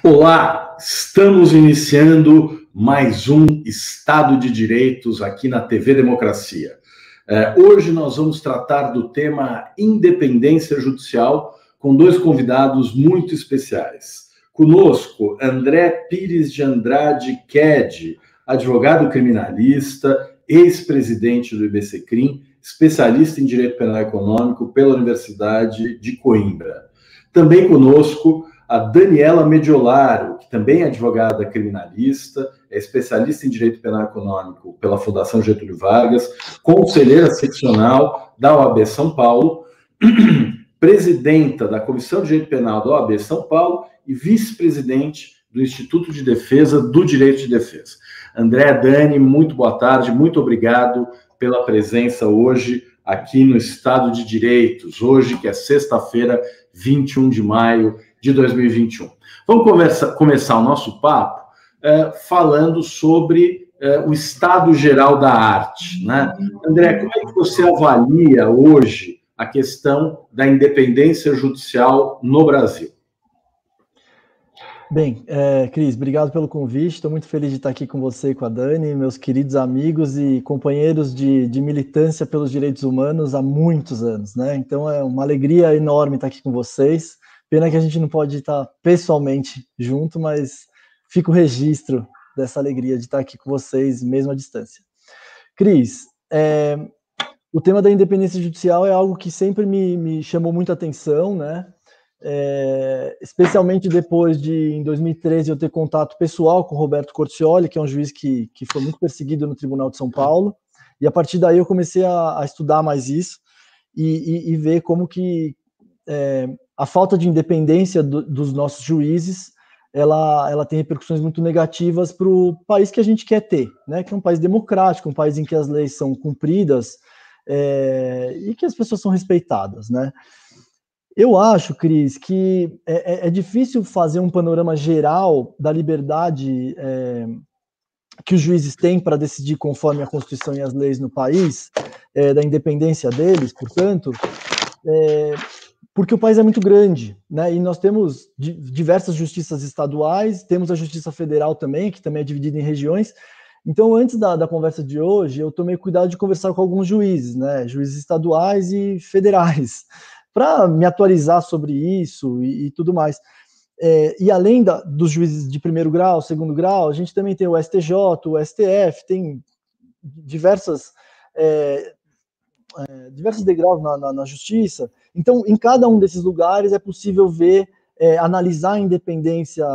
Olá, estamos iniciando mais um Estado de Direitos aqui na TV Democracia. Hoje nós vamos tratar do tema independência judicial com dois convidados muito especiais. Conosco, André Pires de Andrade Ked, advogado criminalista, ex-presidente do IBCCRIM, especialista em Direito Penal Econômico pela Universidade de Coimbra. Também conosco, a Daniela Mediolaro, que também é advogada criminalista, é especialista em Direito Penal Econômico pela Fundação Getúlio Vargas, conselheira seccional da OAB São Paulo, presidenta da Comissão de Direito Penal da OAB São Paulo e vice-presidente do Instituto de Defesa do Direito de Defesa. André, Dani, muito boa tarde, muito obrigado pela presença hoje aqui no Estado de Direitos, hoje que é sexta-feira, 21 de maio de 2021. Vamos começar o nosso papo falando sobre o estado geral da arte, né? André, como é que você avalia hoje a questão da independência judicial no Brasil? Bem, Cris, obrigado pelo convite, estou muito feliz de estar aqui com você e com a Dani, meus queridos amigos e companheiros de militância pelos direitos humanos há muitos anos, né? Então é uma alegria enorme estar aqui com vocês. Pena que a gente não pode estar pessoalmente junto, mas fica o registro dessa alegria de estar aqui com vocês, mesmo à distância. Cris, o tema da independência judicial é algo que sempre me chamou muita atenção, né? Especialmente depois de, em 2013, eu ter contato pessoal com Roberto Corcioli, que é um juiz que foi muito perseguido no Tribunal de São Paulo, e a partir daí eu comecei a estudar mais isso e ver como que a falta de independência dos nossos juízes, ela tem repercussões muito negativas para o país que a gente quer ter, né? Que é um país democrático, um país em que as leis são cumpridas e que as pessoas são respeitadas, né? Eu acho, Cris, que é difícil fazer um panorama geral da liberdade que os juízes têm para decidir conforme a Constituição e as leis no país, da independência deles, portanto, porque o país é muito grande, né? E nós temos diversas justiças estaduais, temos a Justiça Federal também, que também é dividida em regiões. Então, antes da conversa de hoje, eu tomei cuidado de conversar com alguns juízes, né? Juízes estaduais e federais, para me atualizar sobre isso e tudo mais. E além dos juízes de primeiro grau, segundo grau, a gente também tem o STJ, o STF, tem diversos degraus na justiça. Então, em cada um desses lugares é possível ver, analisar a independência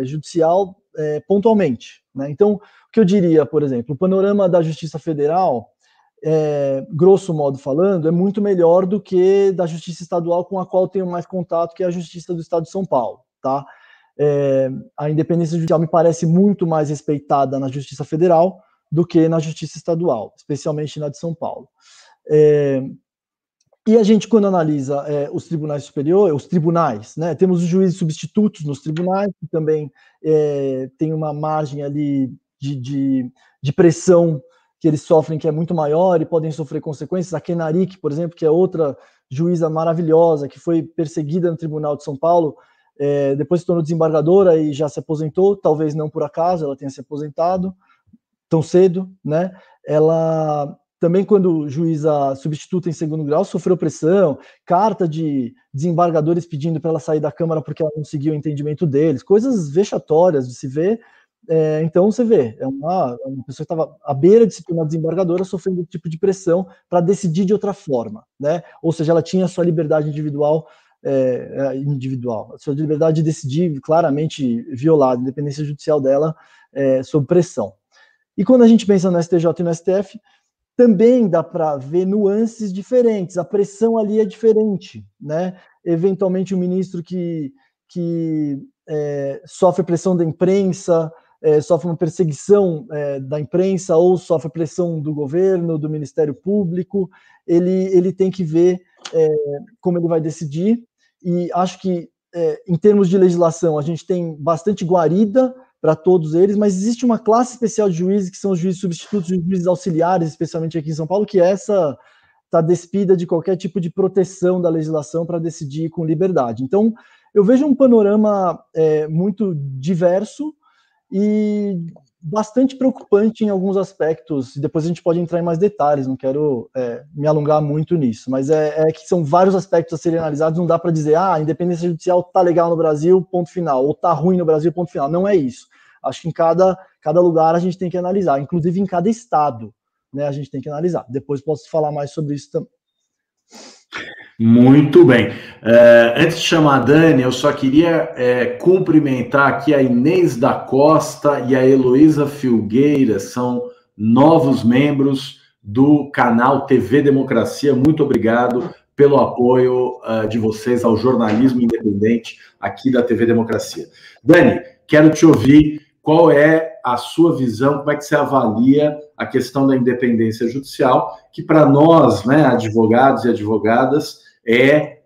judicial pontualmente, né? Então, o que eu diria, por exemplo, o panorama da Justiça Federal, grosso modo falando, é muito melhor do que da Justiça Estadual, com a qual eu tenho mais contato, que é a Justiça do Estado de São Paulo, tá? A independência judicial me parece muito mais respeitada na Justiça Federal do que na Justiça Estadual, especialmente na de São Paulo. E a gente, quando analisa os tribunais superiores, os tribunais, né, temos os juízes substitutos nos tribunais, que também tem uma margem ali de pressão que eles sofrem, que é muito maior, e podem sofrer consequências. A Kenarik, por exemplo, que é outra juíza maravilhosa, que foi perseguida no Tribunal de São Paulo, depois se tornou desembargadora e já se aposentou, talvez não por acaso, ela tenha se aposentado tão cedo, né? Ela também, quando juíza substituta em segundo grau, sofreu pressão, carta de desembargadores pedindo para ela sair da Câmara porque ela não seguia o entendimento deles, coisas vexatórias de se ver. Então, você vê, é uma pessoa que estava à beira de se tornar desembargadora sofrendo um tipo de pressão para decidir de outra forma, né? Ou seja, ela tinha a sua liberdade individual, a sua liberdade de decidir claramente violada, a independência judicial dela sob pressão. E quando a gente pensa no STJ e no STF, também dá para ver nuances diferentes, a pressão ali é diferente, né? Eventualmente, um ministro que sofre pressão da imprensa, sofre uma perseguição da imprensa, ou sofre pressão do governo, do Ministério Público, ele tem que ver como ele vai decidir, e acho que, em termos de legislação, a gente tem bastante guarida para todos eles, mas existe uma classe especial de juízes, que são os juízes substitutos, os juízes auxiliares, especialmente aqui em São Paulo, que essa está despida de qualquer tipo de proteção da legislação para decidir com liberdade. Então, Eu vejo um panorama muito diverso e bastante preocupante em alguns aspectos. Depois a gente pode entrar em mais detalhes, não quero me alongar muito nisso, mas que são vários aspectos a serem analisados. Não dá para dizer, a independência judicial está legal no Brasil, ponto final, ou está ruim no Brasil, ponto final. Não é isso. Acho que em cada lugar a gente tem que analisar, inclusive em cada estado, né, a gente tem que analisar. Depois posso falar mais sobre isso também. Muito bem. Antes de chamar a Dani, eu só queria cumprimentar aqui a Inês da Costa e a Heloísa Filgueira, são novos membros do canal TV Democracia. Muito obrigado pelo apoio de vocês ao jornalismo independente aqui da TV Democracia. Dani, quero te ouvir. Qual é a sua visão? Como é que você avalia a questão da independência judicial, que para nós, né, advogados e advogadas, é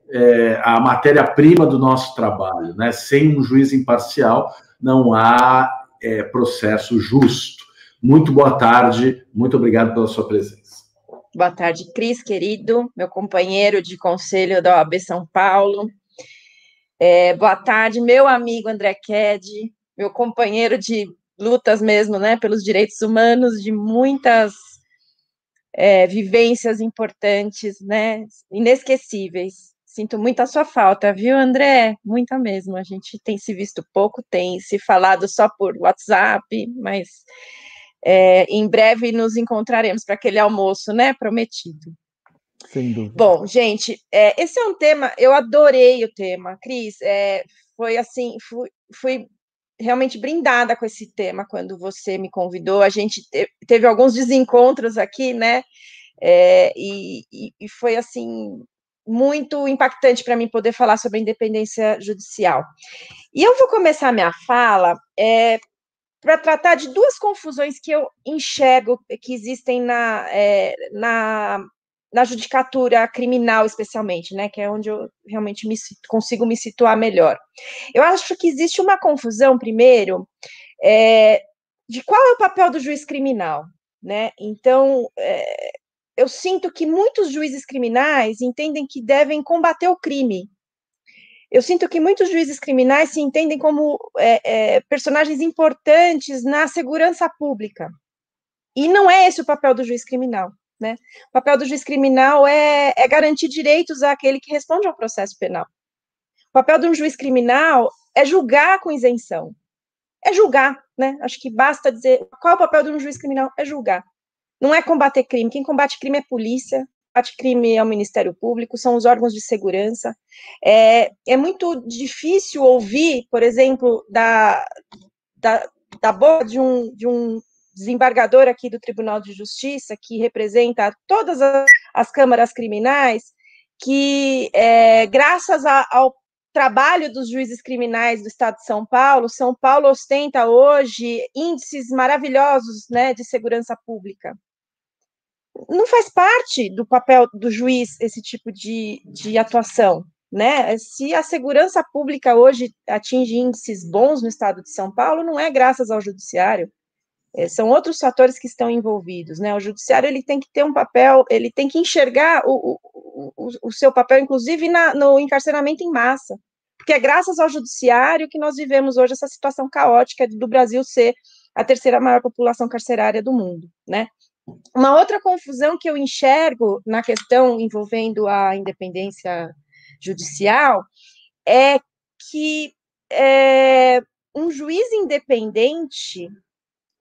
a matéria-prima do nosso trabalho, né? Sem um juiz imparcial, não há processo justo. Muito boa tarde, muito obrigado pela sua presença. Boa tarde, Cris, querido, meu companheiro de conselho da OAB São Paulo. Boa tarde, meu amigo André Ked, meu companheiro de lutas mesmo, né, pelos direitos humanos, de muitas vivências importantes, né, inesquecíveis. Sinto muito a sua falta, viu, André? Muita mesmo. A gente tem se visto pouco, tem se falado só por WhatsApp, mas em breve nos encontraremos para aquele almoço, né, prometido. Sem dúvida. Bom, gente, esse é um tema, eu adorei o tema, Cris, foi assim, fui realmente brindada com esse tema quando você me convidou, a gente teve alguns desencontros aqui, né, e foi, assim, muito impactante para mim poder falar sobre a independência judicial. E eu vou começar a minha fala para tratar de duas confusões que eu enxergo que existem na judicatura criminal, especialmente, né, que é onde eu realmente consigo me situar melhor. Eu acho que existe uma confusão, primeiro, de qual é o papel do juiz criminal, né? Então, eu sinto que muitos juízes criminais entendem que devem combater o crime. Eu sinto que muitos juízes criminais se entendem como personagens importantes na segurança pública. E não é esse o papel do juiz criminal, né? O papel do juiz criminal é garantir direitos àquele que responde ao processo penal. O papel de um juiz criminal é julgar com isenção. É julgar, né? Acho que basta dizer qual é o papel de um juiz criminal, é julgar. Não é combater crime. Quem combate crime é polícia, combate crime é o Ministério Público, são os órgãos de segurança. É muito difícil ouvir, por exemplo, da boca de um desembargador aqui do Tribunal de Justiça, que representa todas as câmaras criminais, que, graças ao trabalho dos juízes criminais do Estado de São Paulo ostenta hoje índices maravilhosos, né, de segurança pública. Não faz parte do papel do juiz esse tipo de atuação, né? Se a segurança pública hoje atinge índices bons no Estado de São Paulo, não é graças ao judiciário, são outros fatores que estão envolvidos, né? O judiciário, ele tem que ter um papel, ele tem que enxergar o seu papel, inclusive no encarceramento em massa, porque é graças ao judiciário que nós vivemos hoje essa situação caótica do Brasil ser a terceira maior população carcerária do mundo, né? Uma outra confusão que eu enxergo na questão envolvendo a independência judicial é que um juiz independente,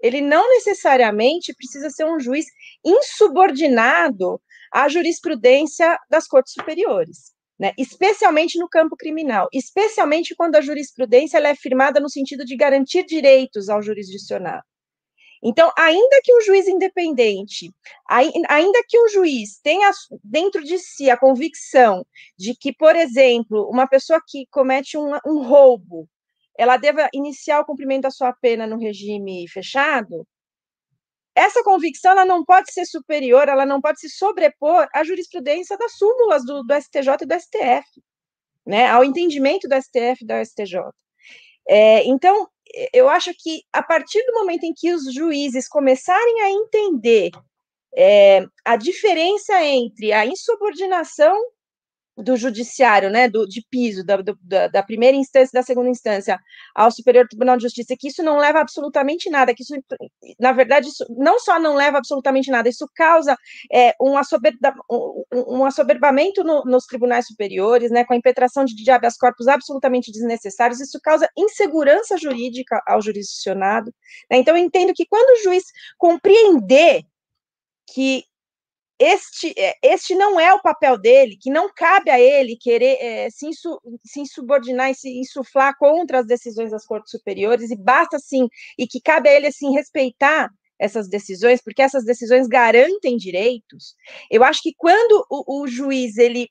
ele não necessariamente precisa ser um juiz insubordinado à jurisprudência das cortes superiores, né? Especialmente no campo criminal, especialmente quando a jurisprudência ela é firmada no sentido de garantir direitos ao jurisdicionado. Então, ainda que um juiz independente, ainda que um juiz tenha dentro de si a convicção de que, por exemplo, uma pessoa que comete um roubo, ela deva iniciar o cumprimento da sua pena no regime fechado, essa convicção ela não pode ser superior, ela não pode se sobrepor à jurisprudência das súmulas do STJ e do STF, né, ao entendimento do STF e da STJ. Então, eu acho que a partir do momento em que os juízes começarem a entender a diferença entre a insubordinação do judiciário, né, de piso, da primeira instância e da segunda instância ao Superior Tribunal de Justiça, que isso não leva absolutamente nada, que isso, na verdade, isso não só não leva absolutamente nada, isso causa um assoberbamento nos tribunais superiores, né, com a impetração de habeas corpus absolutamente desnecessários, isso causa insegurança jurídica ao jurisdicionado, né? Então, eu entendo que quando o juiz compreender que este não é o papel dele, que não cabe a ele querer se insubordinar e se insuflar contra as decisões das cortes superiores, e basta, assim, e que cabe a ele, assim, respeitar essas decisões, porque essas decisões garantem direitos. Eu acho que quando o juiz, ele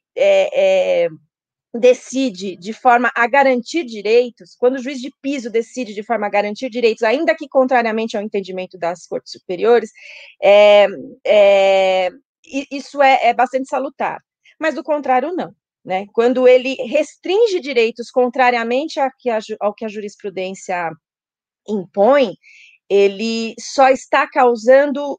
decide de forma a garantir direitos, quando o juiz de piso decide de forma a garantir direitos, ainda que contrariamente ao entendimento das cortes superiores, isso é bastante salutar. Mas, do contrário, não. Né? Quando ele restringe direitos contrariamente ao que a jurisprudência impõe, ele só está causando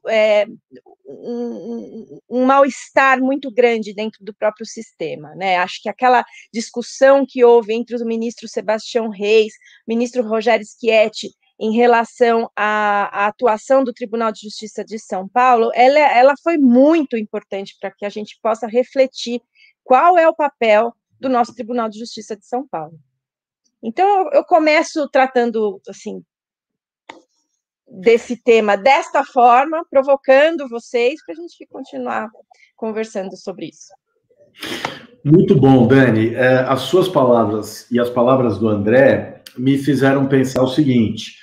um mal-estar muito grande dentro do próprio sistema, né? Acho que aquela discussão que houve entre o ministro Sebastião Reis, o ministro Rogério Schietti, em relação à atuação do Tribunal de Justiça de São Paulo, ela foi muito importante para que a gente possa refletir qual é o papel do nosso Tribunal de Justiça de São Paulo. Então, eu começo tratando, assim, desse tema desta forma, provocando vocês para a gente continuar conversando sobre isso. Muito bom, Dani. As suas palavras e as palavras do André me fizeram pensar o seguinte,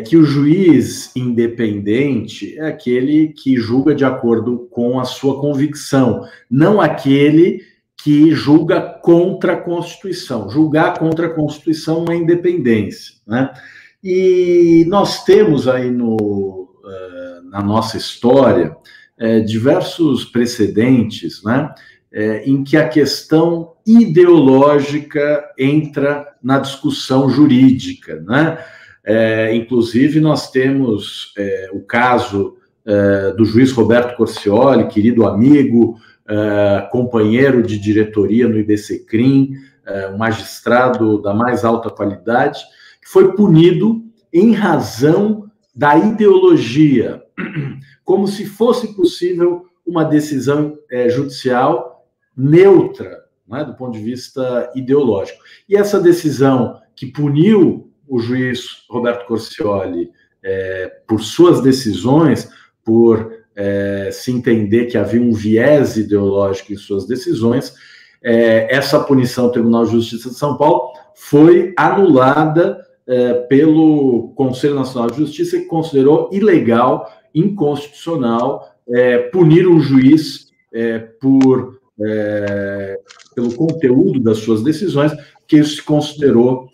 que o juiz independente é aquele que julga de acordo com a sua convicção, não aquele que julga contra a Constituição. Julgar contra a Constituição não é independência, né? E nós temos aí na nossa história diversos precedentes, né, em que a questão ideológica entra na discussão jurídica, né? Inclusive, nós temos o caso do juiz Roberto Corcioli, querido amigo, companheiro de diretoria no IBCCRIM, um magistrado da mais alta qualidade, que foi punido em razão da ideologia, como se fosse possível uma decisão judicial neutra, né, do ponto de vista ideológico. E essa decisão que puniu o juiz Roberto Corcioli por suas decisões, por se entender que havia um viés ideológico em suas decisões, essa punição do Tribunal de Justiça de São Paulo foi anulada pelo Conselho Nacional de Justiça, que considerou ilegal, inconstitucional, punir um juiz pelo conteúdo das suas decisões, que isso se considerou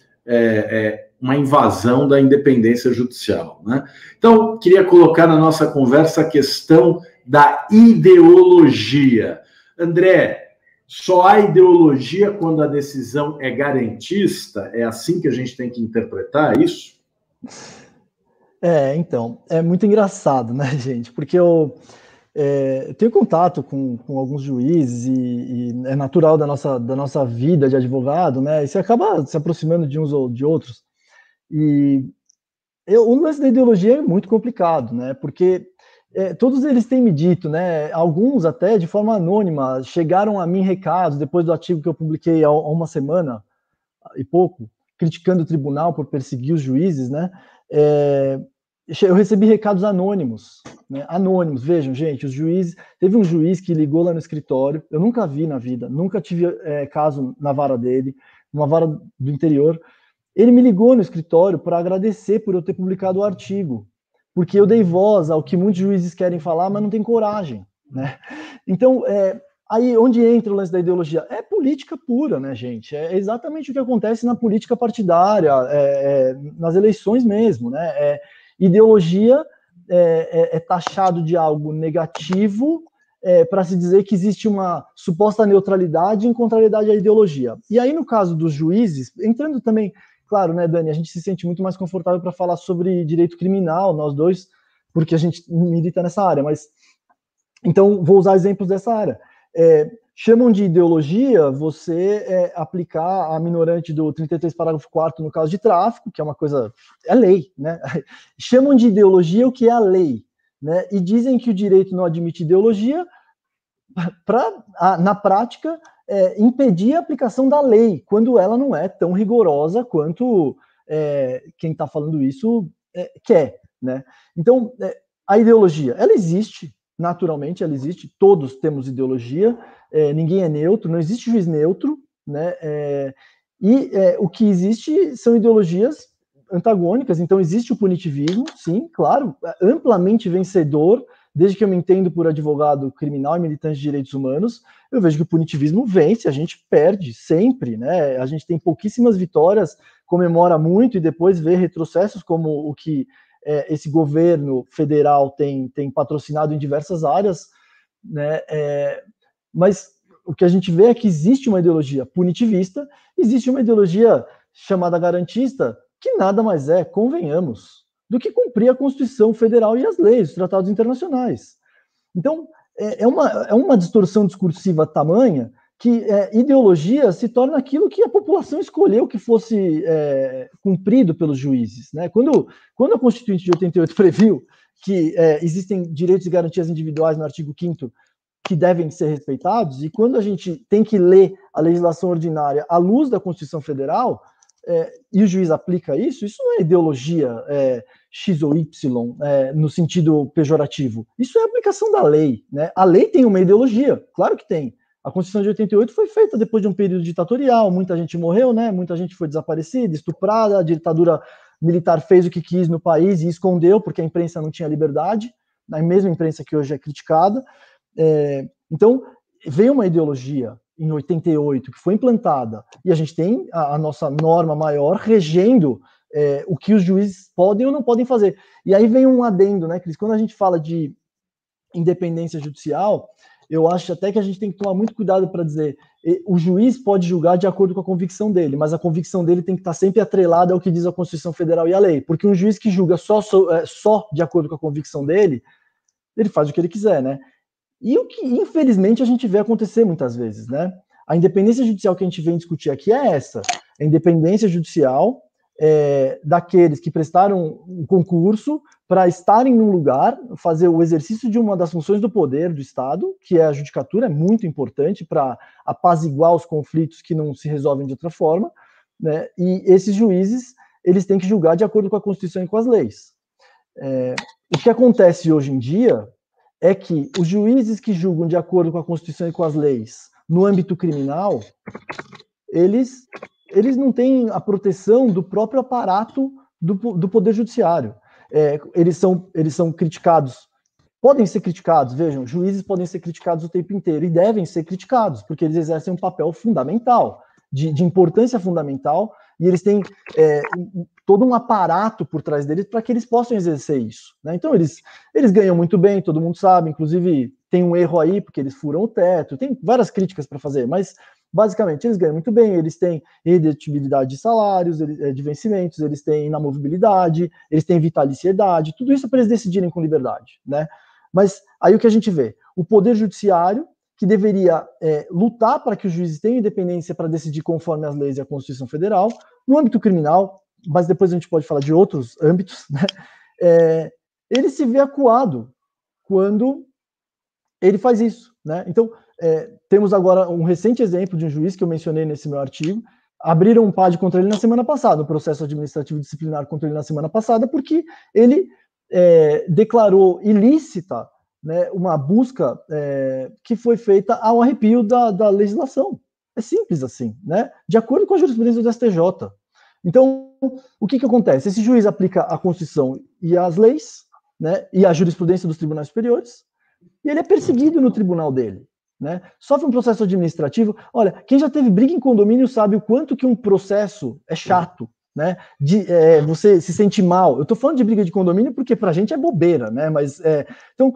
uma invasão da independência judicial, né? Então, queria colocar na nossa conversa a questão da ideologia. André, só há ideologia quando a decisão é garantista? É assim que a gente tem que interpretar isso? Então, é muito engraçado, né, gente? Porque eu tenho contato com alguns juízes e é natural da nossa vida de advogado, né? E você acaba se aproximando de uns ou de outros. E o lance da ideologia é muito complicado, né? Porque todos eles têm me dito, né? Alguns até de forma anônima chegaram a mim recados depois do artigo que eu publiquei há uma semana e pouco, criticando o tribunal por perseguir os juízes, né? Eu recebi recados anônimos, né? Anônimos. Vejam, gente, os juízes. Teve um juiz que ligou lá no escritório, eu nunca vi na vida, nunca tive caso na vara dele, numa vara do interior. Ele me ligou no escritório para agradecer por eu ter publicado o artigo, porque eu dei voz ao que muitos juízes querem falar, mas não tem coragem, né? Então, aí onde entra o lance da ideologia? É política pura, né, gente? É exatamente o que acontece na política partidária, nas eleições mesmo, né? Ideologia é taxado de algo negativo para se dizer que existe uma suposta neutralidade em contrariedade à ideologia. E aí, no caso dos juízes, entrando também... Claro, né, Dani, a gente se sente muito mais confortável para falar sobre direito criminal, nós dois, porque a gente milita nessa área, mas... Então, vou usar exemplos dessa área. chamam de ideologia você aplicar a minorante do 33 parágrafo 4º no caso de tráfico, que é uma coisa, é lei, né? Chamam de ideologia o que é a lei, né? E dizem que o direito não admite ideologia para, na prática, impedir a aplicação da lei, quando ela não é tão rigorosa quanto quem está falando isso quer, né? Então, a ideologia, ela existe, naturalmente, ela existe, todos temos ideologia, ninguém é neutro, não existe juiz neutro, né? O que existe são ideologias antagônicas, então existe o punitivismo, sim, claro, amplamente vencedor, desde que eu me entendo por advogado criminal e militante de direitos humanos, eu vejo que o punitivismo vence, a gente perde sempre, né? A gente tem pouquíssimas vitórias, comemora muito e depois vê retrocessos como o que esse governo federal tem patrocinado em diversas áreas, né? Mas o que a gente vê é que existe uma ideologia punitivista, existe uma ideologia chamada garantista, que nada mais é, convenhamos, do que cumprir a Constituição Federal e as leis, os tratados internacionais. Então, é uma distorção discursiva tamanha que ideologia se torna aquilo que a população escolheu que fosse cumprido pelos juízes, né? Quando a Constituinte de 88 previu que existem direitos e garantias individuais no artigo 5º que devem ser respeitados, e quando a gente tem que ler a legislação ordinária à luz da Constituição Federal, e o juiz aplica isso não é ideologia X ou Y no sentido pejorativo. Isso é aplicação da lei, né? A lei tem uma ideologia, claro que tem. A Constituição de 88 foi feita depois de um período ditatorial, muita gente morreu, né? Muita gente foi desaparecida, estuprada, a ditadura militar fez o que quis no país e escondeu, porque a imprensa não tinha liberdade, a mesma imprensa que hoje é criticada. Então, veio uma ideologia em 88, que foi implantada, e a gente tem a nossa norma maior regendo o que os juízes podem ou não podem fazer. E aí vem um adendo, né, Cris? Quando a gente fala de independência judicial, eu acho até que a gente tem que tomar muito cuidado para dizer o juiz pode julgar de acordo com a convicção dele, mas a convicção dele tem que estar sempre atrelada ao que diz a Constituição Federal e a lei, porque um juiz que julga só de acordo com a convicção dele, ele faz o que ele quiser, né? E o que, infelizmente, a gente vê acontecer muitas vezes, né? A independência judicial que a gente vem discutir aqui é essa. A independência judicial daqueles que prestaram um concurso para estarem num lugar, fazer o exercício de uma das funções do poder do Estado, que é a judicatura, é muito importante para apaziguar os conflitos que não se resolvem de outra forma, né? E esses juízes, eles têm que julgar de acordo com a Constituição e com as leis. O que acontece hoje em dia é que os juízes que julgam de acordo com a Constituição e com as leis no âmbito criminal, eles não têm a proteção do próprio aparato do Poder Judiciário. Eles são criticados, podem ser criticados, vejam, juízes podem ser criticados o tempo inteiro e devem ser criticados, porque eles exercem um papel fundamental, de importância fundamental, e eles têm todo um aparato por trás deles para que eles possam exercer isso, né? Então, eles ganham muito bem, todo mundo sabe, inclusive tem um erro aí, porque eles furam o teto, tem várias críticas para fazer, mas, basicamente, eles ganham muito bem, eles têm redutibilidade de salários, de vencimentos, eles têm inamovibilidade, eles têm vitaliciedade, tudo isso para eles decidirem com liberdade, né? Mas aí o que a gente vê? O Poder Judiciário, que deveria lutar para que os juízes tenham independência para decidir conforme as leis e a Constituição Federal, no âmbito criminal, mas depois a gente pode falar de outros âmbitos, né? Ele se vê acuado quando ele faz isso, né? Então, temos agora um recente exemplo de um juiz que eu mencionei nesse meu artigo, abriram um PAD contra ele na semana passada, um processo administrativo disciplinar contra ele na semana passada, porque ele declarou ilícita, né, uma busca que foi feita ao arrepio da legislação. É simples assim, né? De acordo com a jurisprudência do STJ. Então, o que acontece? Esse juiz aplica a Constituição e as leis, né, e a jurisprudência dos tribunais superiores, e ele é perseguido no tribunal dele, né? Sofre um processo administrativo. Olha, quem já teve briga em condomínio sabe o quanto que um processo é chato, né? Você se sente mal. Eu estou falando de briga de condomínio porque pra gente é bobeira, né? Mas então,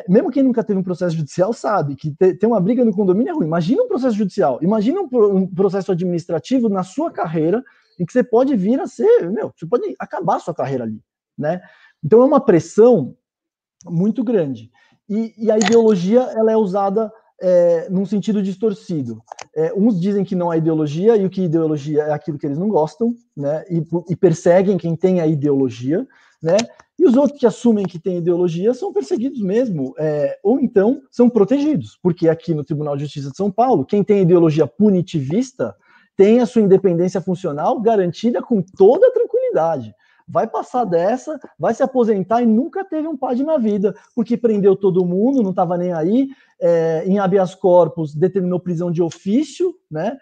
mesmo quem nunca teve um processo judicial sabe que ter uma briga no condomínio é ruim. Imagina um processo judicial, imagina um processo administrativo na sua carreira em que você pode vir a ser, você pode acabar a sua carreira ali, né? Então é uma pressão muito grande. E a ideologia, ela é usada num sentido distorcido. Uns dizem que não há ideologia, e o que é ideologia é aquilo que eles não gostam, né? E perseguem quem tem a ideologia, né? E os outros que assumem que tem ideologia são perseguidos mesmo, ou então são protegidos, porque aqui no Tribunal de Justiça de São Paulo, quem tem ideologia punitivista tem a sua independência funcional garantida com toda a tranquilidade. Vai passar dessa, vai se aposentar e nunca teve um PAD na vida, porque prendeu todo mundo, não estava nem aí, em habeas corpus determinou prisão de ofício, né?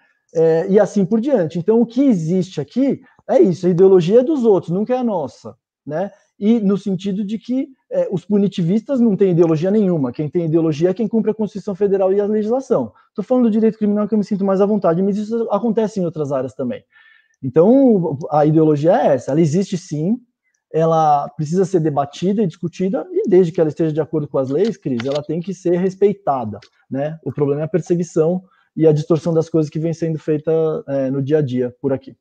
E assim por diante. Então, o que existe aqui é isso, a ideologia é dos outros, nunca é a nossa, né? E no sentido de que os punitivistas não têm ideologia nenhuma, quem tem ideologia é quem cumpre a Constituição Federal e a legislação. Estou falando do direito criminal que eu me sinto mais à vontade, mas isso acontece em outras áreas também. Então, a ideologia é essa, ela existe sim, ela precisa ser debatida e discutida, e desde que ela esteja de acordo com as leis, Cris, ela tem que ser respeitada, né? O problema é a perseguição e a distorção das coisas que vem sendo feita no dia a dia por aqui.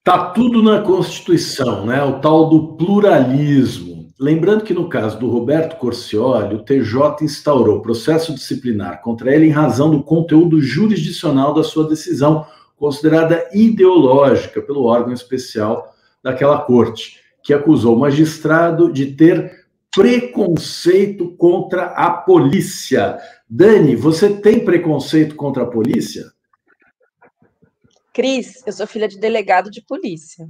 Tá tudo na Constituição, né? O tal do pluralismo. Lembrando que no caso do Roberto Corcioli, o TJ instaurou processo disciplinar contra ele em razão do conteúdo jurisdicional da sua decisão, considerada ideológica pelo órgão especial daquela corte, que acusou o magistrado de ter preconceito contra a polícia. Dani, você tem preconceito contra a polícia? Cris, eu sou filha de delegado de polícia.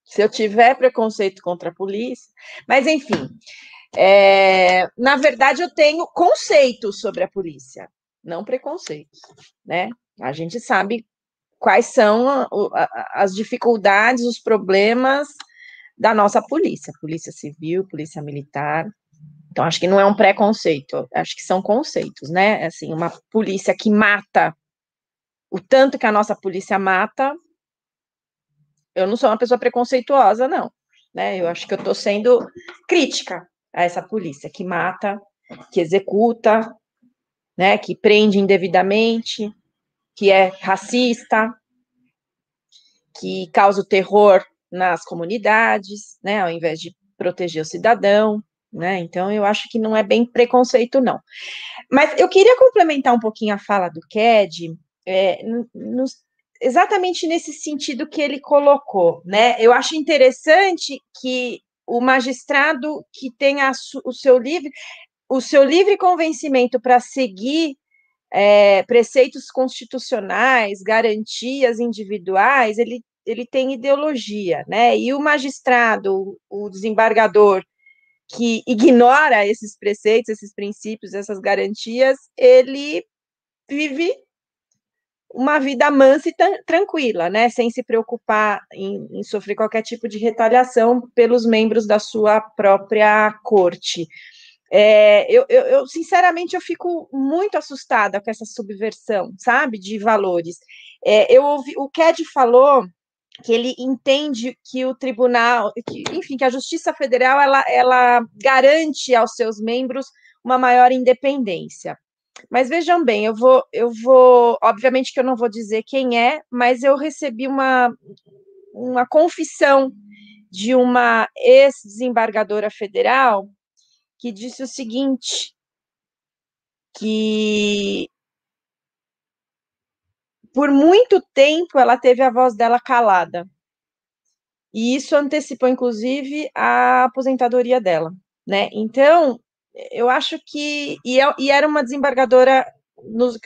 Se eu tiver preconceito contra a polícia... Mas, enfim, na verdade, eu tenho conceitos sobre a polícia, não preconceitos, né? A gente sabe quais são as dificuldades, os problemas da nossa polícia civil, polícia militar. Então, acho que não é um preconceito, acho que são conceitos, né? Assim, uma polícia que mata o tanto que a nossa polícia mata, eu não sou uma pessoa preconceituosa, não, né? Eu acho que eu estou sendo crítica a essa polícia que mata, que executa, né? Que prende indevidamente, que é racista, que causa o terror nas comunidades, né? Ao invés de proteger o cidadão, né? Então, eu acho que não é bem preconceito, não. Mas eu queria complementar um pouquinho a fala do Ked, exatamente nesse sentido que ele colocou, né? Eu acho interessante que o magistrado que tenha o seu livre convencimento para seguir preceitos constitucionais, garantias individuais, ele tem ideologia, né? E o magistrado, o desembargador, que ignora esses preceitos, esses princípios, essas garantias, ele vive uma vida mansa e tranquila, né? Sem se preocupar em sofrer qualquer tipo de retaliação pelos membros da sua própria corte. Eu sinceramente, eu fico muito assustada com essa subversão, sabe, de valores. Eu ouvi, o Ked falou que ele entende que o tribunal, enfim, que a Justiça Federal, ela garante aos seus membros uma maior independência. Mas vejam bem, eu vou, obviamente que eu não vou dizer quem é, mas eu recebi uma confissão de uma ex-desembargadora federal que disse o seguinte, que por muito tempo ela teve a voz dela calada. E isso antecipou, inclusive, a aposentadoria dela, né? Então, eu acho que... E era uma desembargadora,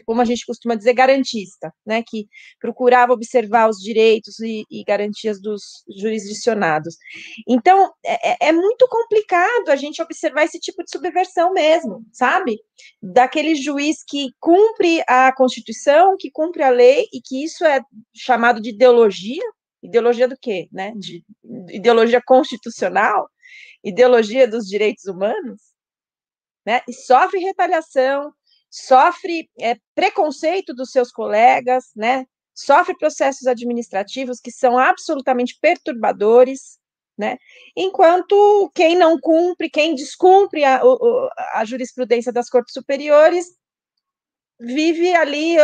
como a gente costuma dizer, garantista, né? Que procurava observar os direitos e garantias dos jurisdicionados. Então, é muito complicado a gente observar esse tipo de subversão mesmo, sabe? Daquele juiz que cumpre a Constituição, que cumpre a lei, e que isso é chamado de ideologia. Ideologia do quê? Né? De ideologia constitucional, ideologia dos direitos humanos, né? E sofre retaliação, sofre preconceito dos seus colegas, né? Sofre processos administrativos que são absolutamente perturbadores, né? Enquanto quem não cumpre, quem descumpre a jurisprudência das cortes superiores, vive ali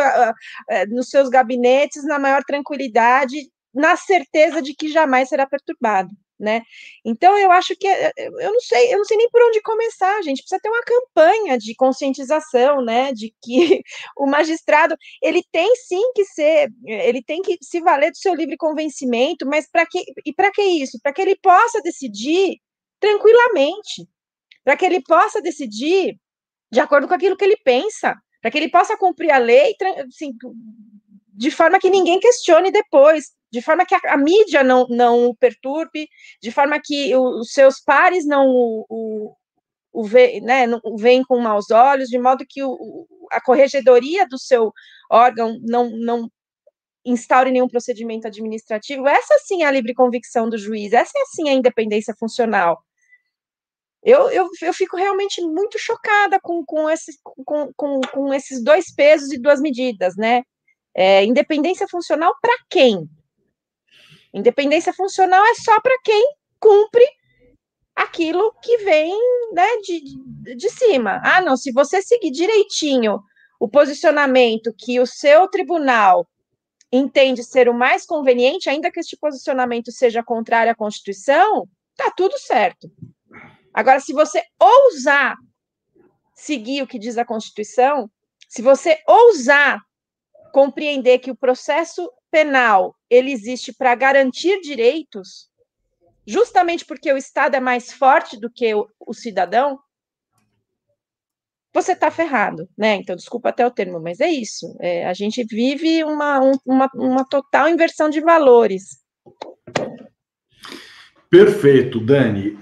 nos seus gabinetes, na maior tranquilidade, na certeza de que jamais será perturbado, né? Então eu acho que eu não sei nem por onde começar, a gente precisa ter uma campanha de conscientização, né, de que o magistrado ele tem que se valer do seu livre convencimento, mas para que isso? Para que ele possa decidir tranquilamente, para que ele possa decidir de acordo com aquilo que ele pensa, para que ele possa cumprir a lei, assim, de forma que ninguém questione depois, de forma que a mídia não o perturbe, de forma que os seus pares não o veem com maus olhos, de modo que a corregedoria do seu órgão não instaure nenhum procedimento administrativo. Essa sim é a livre convicção do juiz, essa é sim a independência funcional. Eu fico realmente muito chocada com esses dois pesos e duas medidas, né? Independência funcional para quem? Independência funcional é só para quem cumpre aquilo que vem, né, de cima. Ah, não, se você seguir direitinho o posicionamento que o seu tribunal entende ser o mais conveniente, ainda que este posicionamento seja contrário à Constituição, tá tudo certo. Agora, se você ousar seguir o que diz a Constituição, se você ousar compreender que o processo penal ele existe para garantir direitos, justamente porque o Estado é mais forte do que o cidadão, você está ferrado, né? Então, desculpa até o termo, mas é isso. A gente vive uma total inversão de valores. Perfeito, Dani.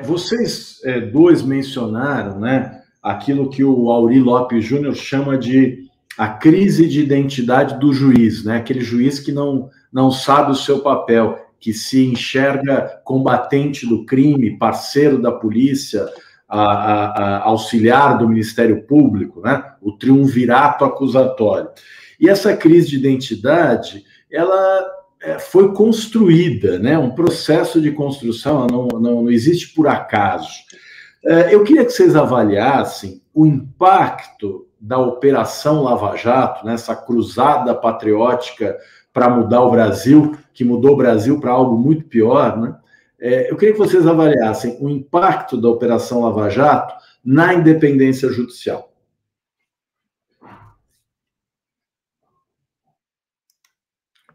Vocês dois mencionaram, né, aquilo que o Aury Lopes Júnior chama de a crise de identidade do juiz, né? Aquele juiz que não sabe o seu papel, que se enxerga combatente do crime, parceiro da polícia, auxiliar do Ministério Público, né? O triunvirato acusatório. E essa crise de identidade, ela foi construída, né? Um processo de construção, não existe por acaso. Eu queria que vocês avaliassem o impacto da Operação Lava Jato, nessa cruzada patriótica para mudar o Brasil, que mudou o Brasil para algo muito pior, né? Eu queria que vocês avaliassem o impacto da Operação Lava Jato na independência judicial.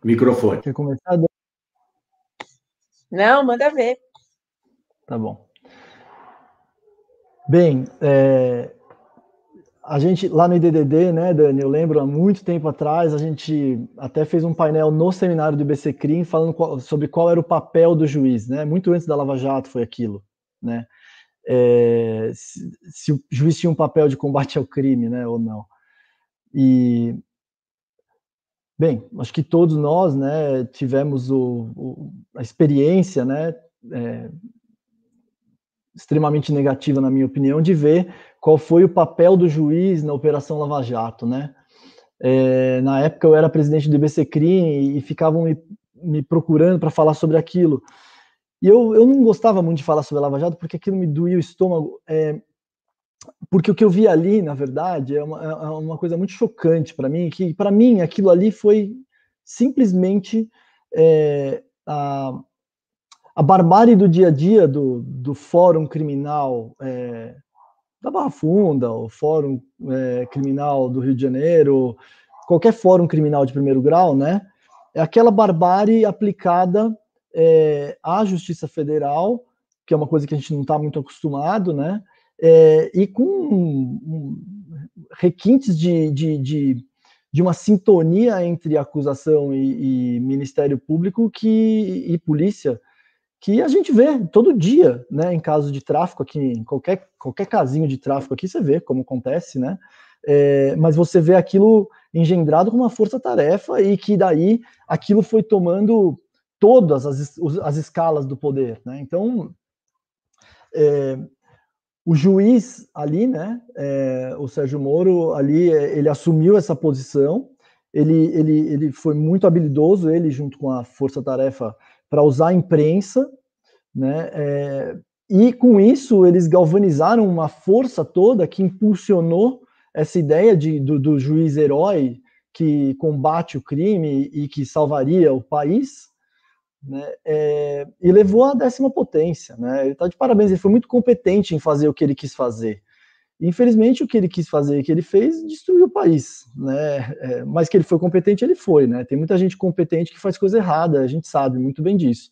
Microfone. Quer começar? Não, manda ver. Tá bom. Bem, a gente, lá no IDDD, né, Dani, eu lembro, há muito tempo atrás, a gente até fez um painel no seminário do IBCCRIM falando sobre qual era o papel do juiz, né, muito antes da Lava Jato foi aquilo, né, se o juiz tinha um papel de combate ao crime, né, ou não. E, bem, acho que todos nós, né, tivemos a experiência, né, extremamente negativa, na minha opinião, de ver qual foi o papel do juiz na Operação Lava Jato, né? Na época eu era presidente do IBCCRIM e ficavam me procurando para falar sobre aquilo. E eu não gostava muito de falar sobre a Lava Jato porque aquilo me doía o estômago, porque o que eu vi ali, na verdade, é uma coisa muito chocante para mim, que para mim aquilo ali foi simplesmente a barbárie do dia a dia do Fórum Criminal da Barra Funda, o Fórum Criminal do Rio de Janeiro, qualquer fórum criminal de primeiro grau, né? É aquela barbárie aplicada à Justiça Federal, que é uma coisa que a gente não está muito acostumado, né? E com requintes de uma sintonia entre acusação e Ministério Público e polícia, que a gente vê todo dia, né, em casos de tráfico aqui, em qualquer casinho de tráfico aqui, você vê como acontece, né, mas você vê aquilo engendrado com uma força-tarefa e que daí aquilo foi tomando todas as escalas do poder, né, então o juiz ali, né, o Sérgio Moro ali, ele assumiu essa posição, ele foi muito habilidoso, ele junto com a força-tarefa, para usar a imprensa, né? E com isso eles galvanizaram uma força toda que impulsionou essa ideia do juiz herói que combate o crime e que salvaria o país, né, e levou à 10ª potência, né? Ele está de parabéns, ele foi muito competente em fazer o que ele quis fazer. Infelizmente, o que ele quis fazer, o que ele fez, destruiu o país, né? Mas que ele foi competente, ele foi, né? Tem muita gente competente que faz coisa errada, a gente sabe muito bem disso.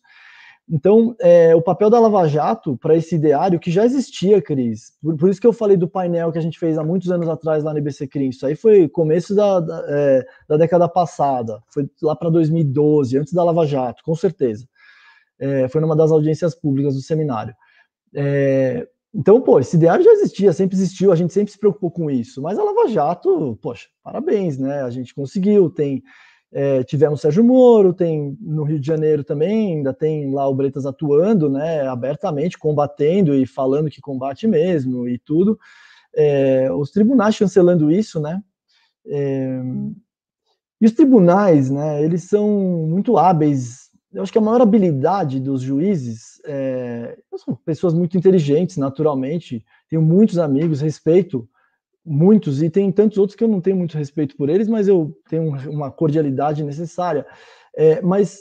Então, o papel da Lava Jato para esse ideário que já existia, Cris, por isso que eu falei do painel que a gente fez há muitos anos atrás lá no IBC Crim, isso aí foi começo da década passada, foi lá para 2012, antes da Lava Jato, com certeza. Foi numa das audiências públicas do seminário. Então, pô, esse ideário já existia, sempre existiu, a gente sempre se preocupou com isso, mas a Lava Jato, poxa, parabéns, né? A gente conseguiu, tivemos Sérgio Moro, tem no Rio de Janeiro também, ainda tem lá o Bretas atuando, né, abertamente, combatendo e falando que combate mesmo e tudo. Os tribunais chancelando isso, né? E os tribunais, né, eles são muito hábeis. Eu acho que a maior habilidade dos juízes são pessoas muito inteligentes, naturalmente. Tenho muitos amigos, respeito muitos, e tem tantos outros que eu não tenho muito respeito por eles, mas eu tenho uma cordialidade necessária. Mas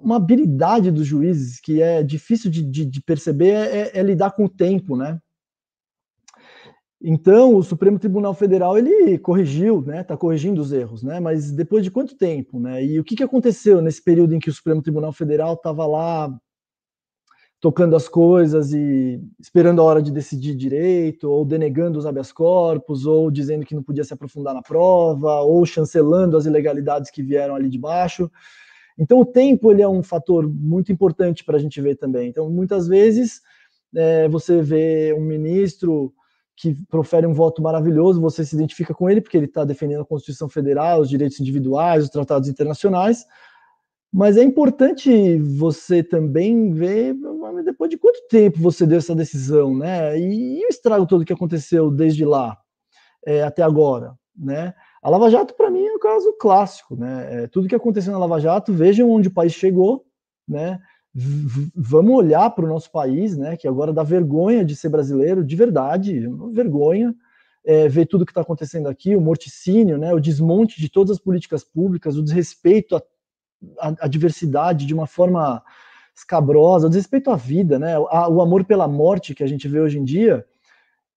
uma habilidade dos juízes que é difícil de perceber é lidar com o tempo, né? Então, o Supremo Tribunal Federal, ele corrigiu, né? Está corrigindo os erros, né? Mas depois de quanto tempo, né? E o que aconteceu nesse período em que o Supremo Tribunal Federal estava lá tocando as coisas e esperando a hora de decidir direito, ou denegando os habeas corpus, ou dizendo que não podia se aprofundar na prova, ou chancelando as ilegalidades que vieram ali de baixo. Então, o tempo ele é um fator muito importante para a gente ver também. Então, muitas vezes, você vê um ministro que profere um voto maravilhoso, você se identifica com ele, porque ele está defendendo a Constituição Federal, os direitos individuais, os tratados internacionais, mas é importante você também ver depois de quanto tempo você deu essa decisão, né? E o estrago todo que aconteceu desde lá até agora, né? A Lava Jato, para mim, é um caso clássico, né? Tudo que aconteceu na Lava Jato, vejam onde o país chegou, né? Vamos olhar para o nosso país, né? Que agora dá vergonha de ser brasileiro, de verdade, vergonha. Ver tudo que está acontecendo aqui, o morticínio, né? O desmonte de todas as políticas públicas, o desrespeito a diversidade de uma forma escabrosa, o desrespeito à vida, né? O amor pela morte que a gente vê hoje em dia,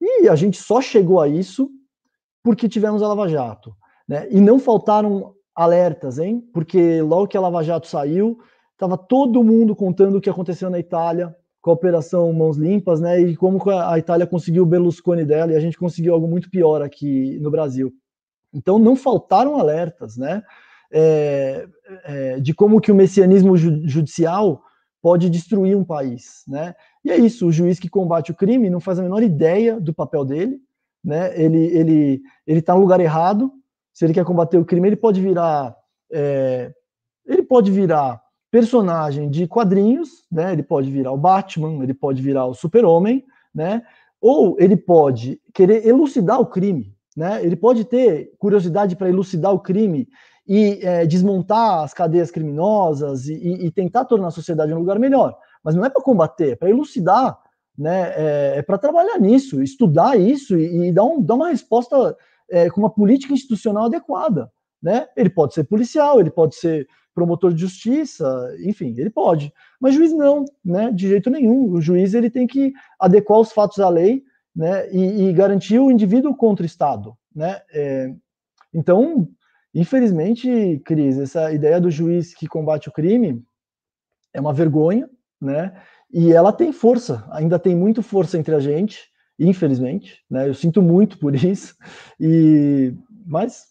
e a gente só chegou a isso porque tivemos a Lava Jato, né? E não faltaram alertas, hein? Porque logo que a Lava Jato saiu, estava todo mundo contando o que aconteceu na Itália com a Operação Mãos Limpas, né? E como a Itália conseguiu o Berlusconi dela e a gente conseguiu algo muito pior aqui no Brasil. Então não faltaram alertas, né? De como que o messianismo judicial pode destruir um país, né? E é isso, o juiz que combate o crime não faz a menor ideia do papel dele, né? Ele está no lugar errado. Se ele quer combater o crime, ele pode virar personagem de quadrinhos, né? Ele pode virar o Batman, ele pode virar o Super-Homem, né? Ou ele pode querer elucidar o crime, né? Ele pode ter curiosidade para elucidar o crime e desmontar as cadeias criminosas e tentar tornar a sociedade um lugar melhor. Mas não é para combater, é para elucidar, né? É para trabalhar nisso, estudar isso e dar uma resposta com uma política institucional adequada, né? Ele pode ser policial, ele pode ser promotor de justiça, enfim, ele pode. Mas juiz não, né? De jeito nenhum. O juiz ele tem que adequar os fatos à lei, né? E garantir o indivíduo contra o Estado, né? Então, infelizmente, Cris, essa ideia do juiz que combate o crime é uma vergonha, né? E ela tem força, ainda tem muito força entre a gente, infelizmente, né? Eu sinto muito por isso, mas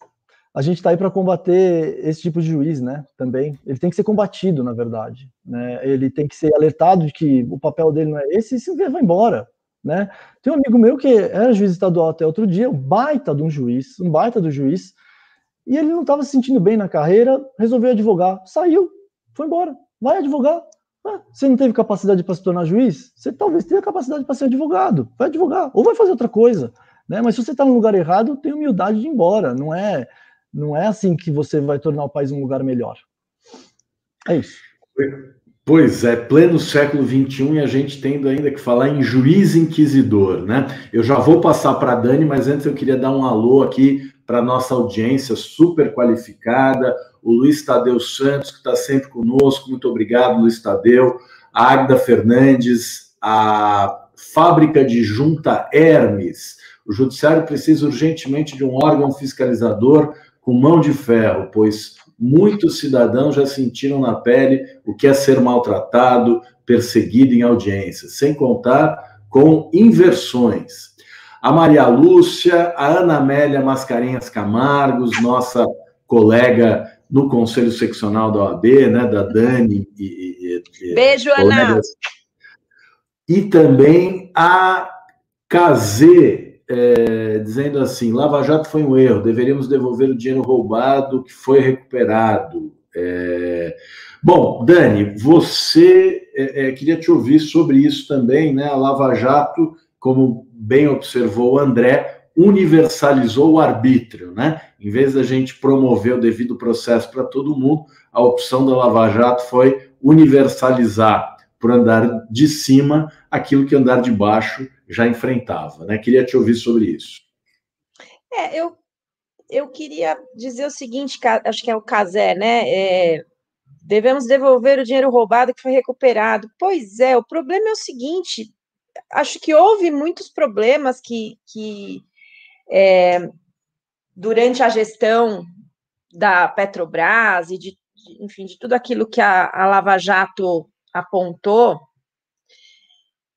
a gente está aí para combater esse tipo de juiz, né? Também. Ele tem que ser combatido, na verdade, né? Ele tem que ser alertado de que o papel dele não é esse e se vai embora, né? Tem um amigo meu que era juiz estadual até outro dia, um baita do juiz, e ele não estava se sentindo bem na carreira, resolveu advogar, saiu, foi embora, vai advogar. Você não teve capacidade para se tornar juiz? Você talvez tenha capacidade para ser advogado, vai advogar, ou vai fazer outra coisa, né? Mas se você está no lugar errado, tem humildade de ir embora, não é assim que você vai tornar o país um lugar melhor. É isso. Pois é, pleno século XXI e a gente tendo ainda que falar em juiz inquisidor, né? Eu já vou passar para a Dani, mas antes eu queria dar um alô aqui para a nossa audiência super qualificada, o Luiz Tadeu Santos, que está sempre conosco, muito obrigado, Luiz Tadeu, a Agda Fernandes, a Fábrica de Junta Hermes. O Judiciário precisa urgentemente de um órgão fiscalizador com mão de ferro, pois muitos cidadãos já sentiram na pele o que é ser maltratado, perseguido em audiência, sem contar com inversões. A Maria Lúcia, a Ana Amélia Mascarenhas Camargos, nossa colega no Conselho Seccional da OAB, né, da Dani. Beijo, Ana! E também a Kazê, dizendo assim, Lava Jato foi um erro, deveríamos devolver o dinheiro roubado que foi recuperado. Bom, Dani, você queria te ouvir sobre isso também, né? A Lava Jato, como bem observou o André, universalizou o arbítrio, né? Em vez da gente promover o devido processo para todo mundo, a opção da Lava Jato foi universalizar por andar de cima aquilo que andar de baixo já enfrentava, né? Queria te ouvir sobre isso. Eu queria dizer o seguinte, acho que é o Cazé, né? Devemos devolver o dinheiro roubado que foi recuperado. Pois é, o problema é o seguinte, acho que houve muitos problemas que durante a gestão da Petrobras e enfim, de tudo aquilo que a Lava Jato apontou,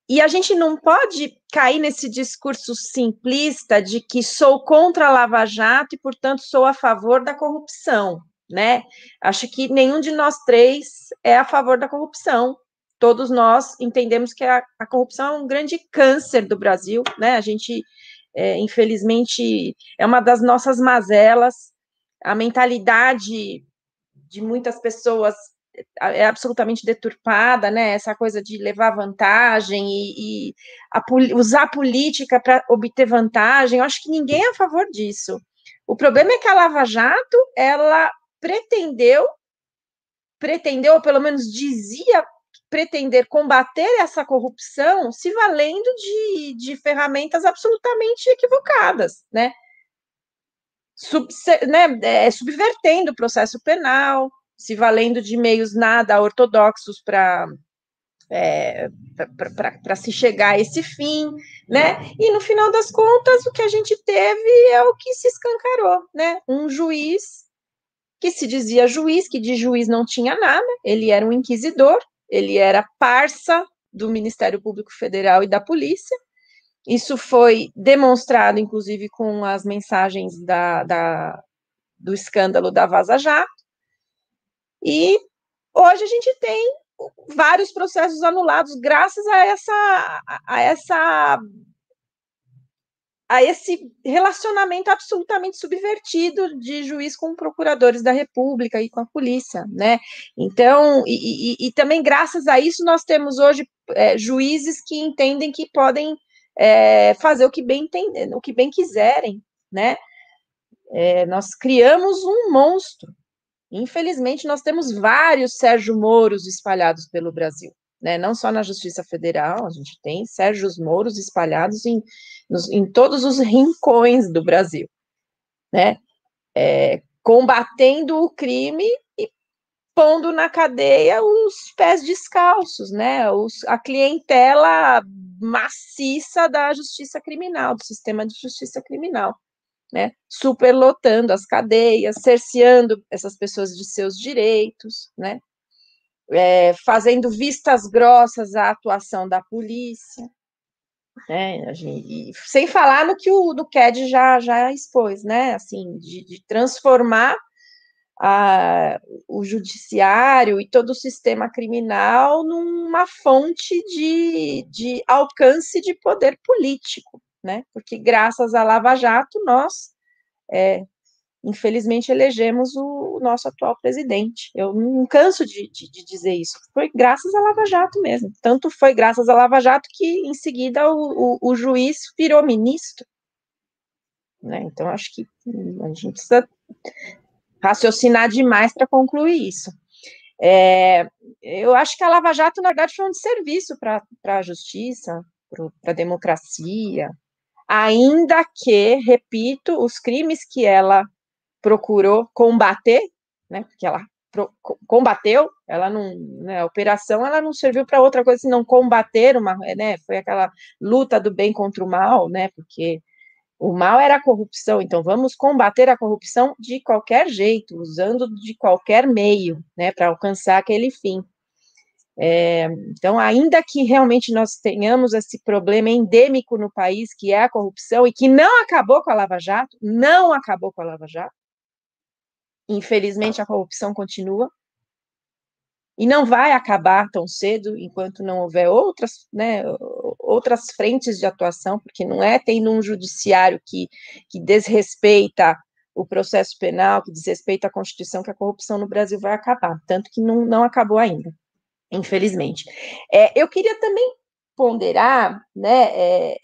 e a gente não pode cair nesse discurso simplista de que sou contra a Lava Jato e, portanto, sou a favor da corrupção, né? Acho que nenhum de nós três é a favor da corrupção. Todos nós entendemos que a corrupção é um grande câncer do Brasil, né? A gente, infelizmente, é uma das nossas mazelas. A mentalidade de muitas pessoas é absolutamente deturpada, né? Essa coisa de levar vantagem e usar a política para obter vantagem. Eu acho que ninguém é a favor disso. O problema é que a Lava Jato, ela pretendeu, ou pelo menos dizia pretender combater essa corrupção se valendo de ferramentas absolutamente equivocadas, né? Subvertendo o processo penal, se valendo de meios nada ortodoxos para se chegar a esse fim, né? E no final das contas, o que a gente teve é o que se escancarou, né? Um juiz que se dizia juiz, que de juiz não tinha nada, ele era um inquisidor, ele era parça do Ministério Público Federal e da polícia. Isso foi demonstrado, inclusive, com as mensagens do escândalo da Vaza Jato. E hoje a gente tem vários processos anulados graças a esse relacionamento absolutamente subvertido de juiz com procuradores da República e com a polícia, né? Então, e também graças a isso nós temos hoje juízes que entendem que podem fazer o que bem entendem, o que bem quiserem, né? Nós criamos um monstro. Infelizmente, nós temos vários Sérgio Moros espalhados pelo Brasil, né? Não só na Justiça Federal, a gente tem Sérgios Moros espalhados em todos os rincões do Brasil, né? Combatendo o crime e pondo na cadeia os pés descalços, né? A clientela maciça da justiça criminal, do sistema de justiça criminal. Né, superlotando as cadeias, cerceando essas pessoas de seus direitos, né, fazendo vistas grossas à atuação da polícia, né, sem falar no que o Ked já expôs, né, assim, de transformar o judiciário e todo o sistema criminal numa fonte de alcance de poder político, né? Porque graças à Lava Jato nós, infelizmente, elegemos o nosso atual presidente. Eu não canso de dizer isso. Foi graças à Lava Jato mesmo. Tanto foi graças à Lava Jato que, em seguida, o juiz virou ministro. Né? Então, acho que a gente precisa raciocinar demais para concluir isso. Eu acho que a Lava Jato, na verdade, foi um desserviço para a justiça, para a democracia, ainda que, repito, os crimes que ela procurou combater, né? Porque ela combateu, ela não, né, a operação ela não serviu para outra coisa senão combater uma, né? Foi aquela luta do bem contra o mal, né? Porque o mal era a corrupção, então vamos combater a corrupção de qualquer jeito, usando de qualquer meio, né, para alcançar aquele fim. Então, ainda que realmente nós tenhamos esse problema endêmico no país, que é a corrupção, e que não acabou com a Lava Jato, não acabou com a Lava Jato, infelizmente a corrupção continua, e não vai acabar tão cedo, enquanto não houver outras, né, outras frentes de atuação, porque não é tendo um judiciário que desrespeita o processo penal, que desrespeita a Constituição, que a corrupção no Brasil vai acabar, tanto que não acabou ainda, infelizmente. Eu queria também ponderar, né,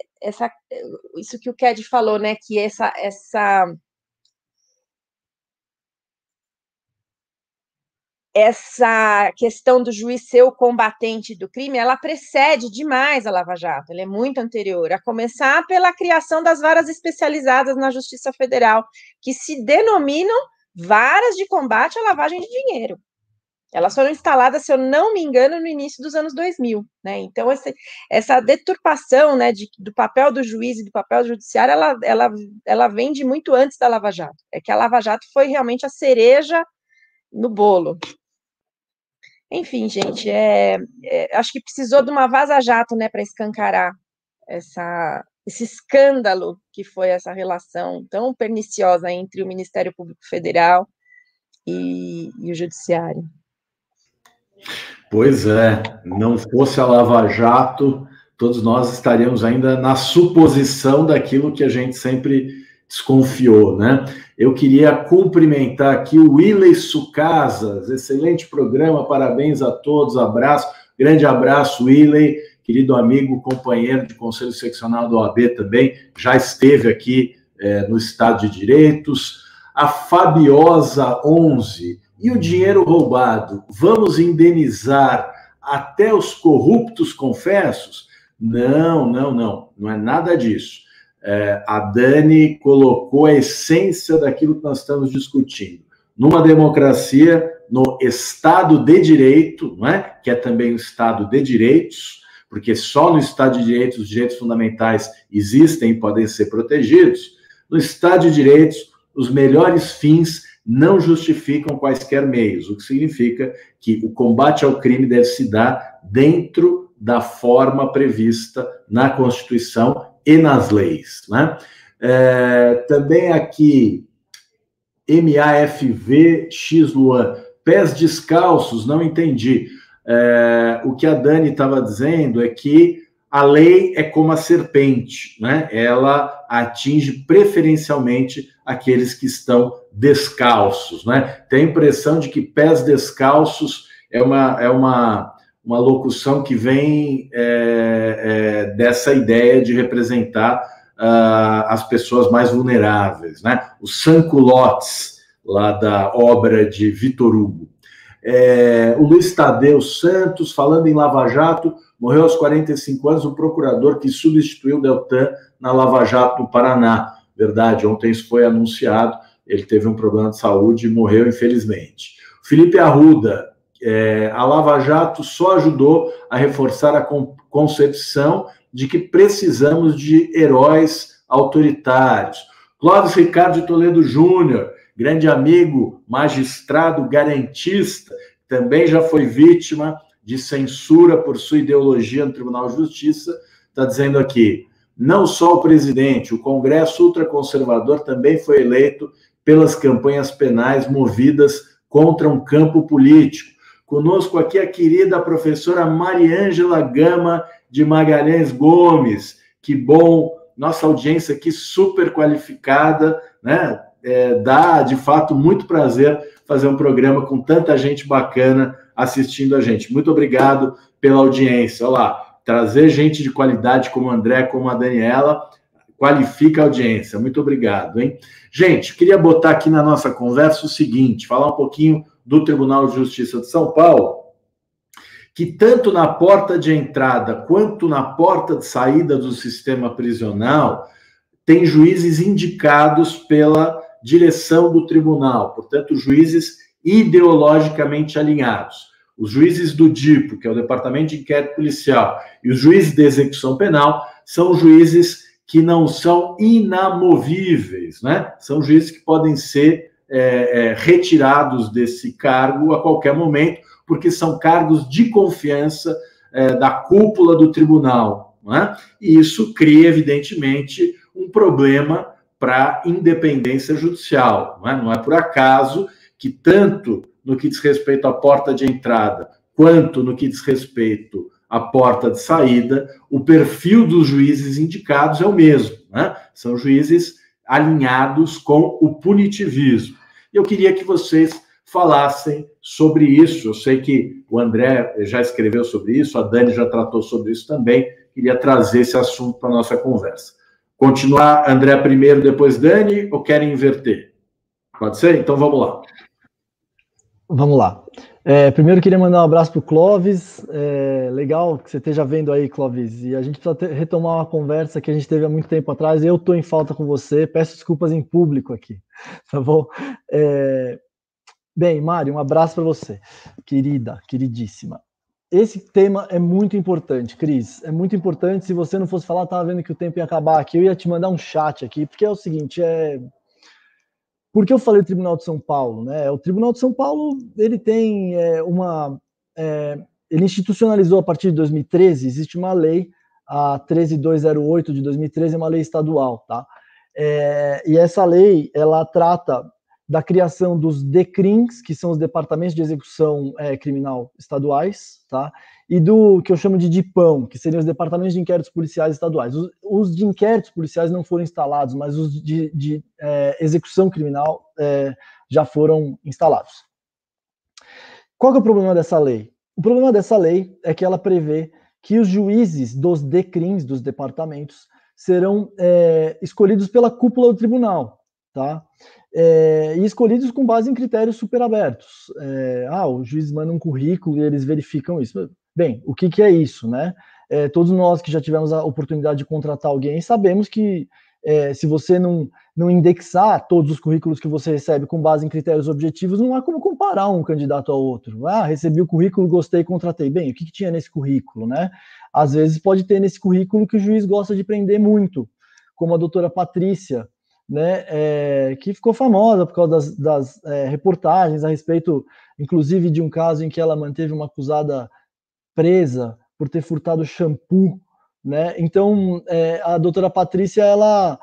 isso que o Ked falou, né, que essa questão do juiz ser o combatente do crime, ela precede demais a Lava Jato, ela é muito anterior, a começar pela criação das varas especializadas na Justiça Federal, que se denominam varas de combate à lavagem de dinheiro. Elas foram instaladas, se eu não me engano, no início dos anos 2000, né? Então, essa deturpação, né, do papel do juiz e do papel do judiciário, ela vem de muito antes da Lava Jato. É que a Lava Jato foi realmente a cereja no bolo. Enfim, gente, acho que precisou de uma vaza-jato, né, para escancarar esse escândalo que foi essa relação tão perniciosa entre o Ministério Público Federal e o Judiciário. Pois é, não fosse a Lava Jato, todos nós estaríamos ainda na suposição daquilo que a gente sempre desconfiou, né? Eu queria cumprimentar aqui o Willey Sucasas, excelente programa, parabéns a todos, abraço, grande abraço, Willey, querido amigo, companheiro de Conselho Seccional do OAB também, já esteve aqui no Estado de Direitos, a Fabiosa 11, e o dinheiro roubado, vamos indenizar até os corruptos confessos? Não é nada disso. A Dani colocou a essência daquilo que nós estamos discutindo. Numa democracia, no Estado de Direito, não é? Que é também o Estado de Direitos, porque só no Estado de Direitos os direitos fundamentais existem e podem ser protegidos. No Estado de Direitos, os melhores fins não justificam quaisquer meios, o que significa que o combate ao crime deve se dar dentro da forma prevista na Constituição e nas leis, né? Também aqui, MAFV X Luan, pés descalços, não entendi. O que a Dani estava dizendo é que a lei é como a serpente, né? Ela atinge preferencialmente aqueles que estão descalços, né? Tem a impressão de que pés descalços é uma locução que vem dessa ideia de representar as pessoas mais vulneráveis, né? Os sans-culottes, lá da obra de Vitor Hugo. O Luiz Tadeu Santos, falando em Lava Jato, morreu aos 45 anos o procurador que substituiu o Deltan na Lava Jato do Paraná. Verdade, ontem isso foi anunciado, ele teve um problema de saúde e morreu, infelizmente. Felipe Arruda, a Lava Jato só ajudou a reforçar a concepção de que precisamos de heróis autoritários. Clóvis Ricardo de Toledo Júnior, grande amigo, magistrado garantista, também já foi vítima de censura por sua ideologia no Tribunal de Justiça, está dizendo aqui, não só o presidente, o Congresso ultraconservador também foi eleito pelas campanhas penais movidas contra um campo político. Conosco aqui a querida professora Mariângela Gama de Magalhães Gomes. Que bom, nossa audiência aqui super qualificada, né? Dá, de fato, muito prazer fazer um programa com tanta gente bacana assistindo a gente. Muito obrigado pela audiência. Olha lá, trazer gente de qualidade como o André, como a Daniela, qualifica a audiência. Muito obrigado, hein? Gente, queria botar aqui na nossa conversa o seguinte, falar um pouquinho do Tribunal de Justiça de São Paulo, que tanto na porta de entrada quanto na porta de saída do sistema prisional tem juízes indicados pela direção do tribunal, portanto, juízes ideologicamente alinhados. Os juízes do DIPO, que é o Departamento de Inquérito Policial, e os juízes de execução penal são juízes que não são inamovíveis, né? São juízes que podem ser retirados desse cargo a qualquer momento, porque são cargos de confiança da cúpula do tribunal, né? E isso cria, evidentemente, um problema para a independência judicial. Não é por acaso que, tanto no que diz respeito à porta de entrada, quanto no que diz respeito à porta de saída, o perfil dos juízes indicados é o mesmo, né? São juízes alinhados com o punitivismo. Eu queria que vocês falassem sobre isso. Eu sei que o André já escreveu sobre isso, a Dani já tratou sobre isso também. Queria trazer esse assunto para a nossa conversa. Continuar, André primeiro, depois Dani, ou querem inverter? Pode ser? Então vamos lá. Vamos lá. Primeiro queria mandar um abraço para o Clóvis. Legal que você esteja vendo aí, Clóvis. E a gente precisa retomar uma conversa que a gente teve há muito tempo atrás. Eu estou em falta com você. Peço desculpas em público aqui. Tá bom? Bem, Mário, um abraço para você. Querida, queridíssima. Esse tema é muito importante, Cris. É muito importante. Se você não fosse falar, estava vendo que o tempo ia acabar aqui. Eu ia te mandar um chat aqui, porque é o seguinte, Por que eu falei do Tribunal de São Paulo, né? O Tribunal de São Paulo, ele tem ele institucionalizou a partir de 2013, existe uma lei, a 13208 de 2013, é uma lei estadual, tá? E essa lei, ela trata da criação dos DECRIMs, que são os Departamentos de Execução Criminal Estaduais, tá? E do que eu chamo de DIPão, que seriam os Departamentos de Inquéritos Policiais Estaduais. Os de inquéritos policiais não foram instalados, mas os de execução criminal já foram instalados. Qual que é o problema dessa lei? O problema dessa lei é que ela prevê que os juízes dos DECRIMs, dos departamentos, serão escolhidos pela cúpula do tribunal, tá? E escolhidos com base em critérios super abertos. O juiz manda um currículo e eles verificam isso. Bem, o que é isso, né? Todos nós que já tivemos a oportunidade de contratar alguém sabemos que se você não indexar todos os currículos que você recebe com base em critérios objetivos, não há como comparar um candidato ao outro. Recebi o currículo, gostei, contratei. Bem, o que tinha nesse currículo, né? Às vezes pode ter nesse currículo que o juiz gosta de prender muito, como a doutora Patrícia, né, que ficou famosa por causa das reportagens a respeito, inclusive, de um caso em que ela manteve uma acusada presa por ter furtado shampoo, né? Então, a doutora Patrícia, ela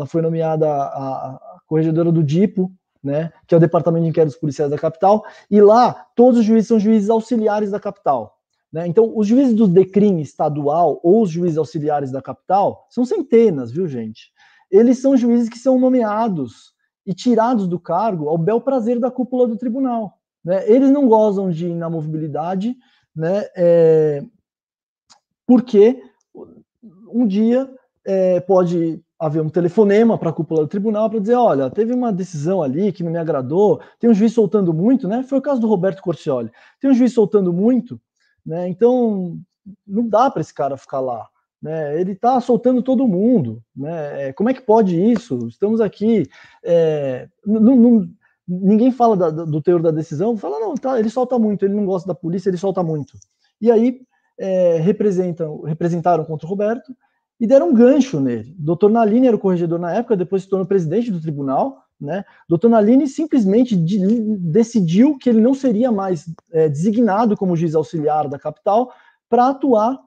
foi nomeada a corregedora do DIPO, né, que é o Departamento de Inquéritos Policiais da capital, e lá todos os juízes são juízes auxiliares da capital. Né? Então, os juízes do DECRIM estadual ou os juízes auxiliares da capital são centenas, viu, gente? Eles são juízes que são nomeados e tirados do cargo ao bel prazer da cúpula do tribunal. Né? Eles não gozam de inamovibilidade, né? Porque um dia pode haver um telefonema para a cúpula do tribunal para dizer, olha, teve uma decisão ali que não me agradou, tem um juiz soltando muito, né? Foi o caso do Roberto Corcioli. Tem um juiz soltando muito, né? Então não dá para esse cara ficar lá. Né, ele está soltando todo mundo, né? Como é que pode isso? Estamos aqui, ninguém fala do teor da decisão, fala, não, tá, ele solta muito, ele não gosta da polícia, ele solta muito. E aí representaram contra o Roberto e deram um gancho nele. O doutor Nalini era o corregedor na época, depois se tornou presidente do tribunal, né? O doutor Nalini simplesmente decidiu que ele não seria mais designado como juiz auxiliar da capital para atuar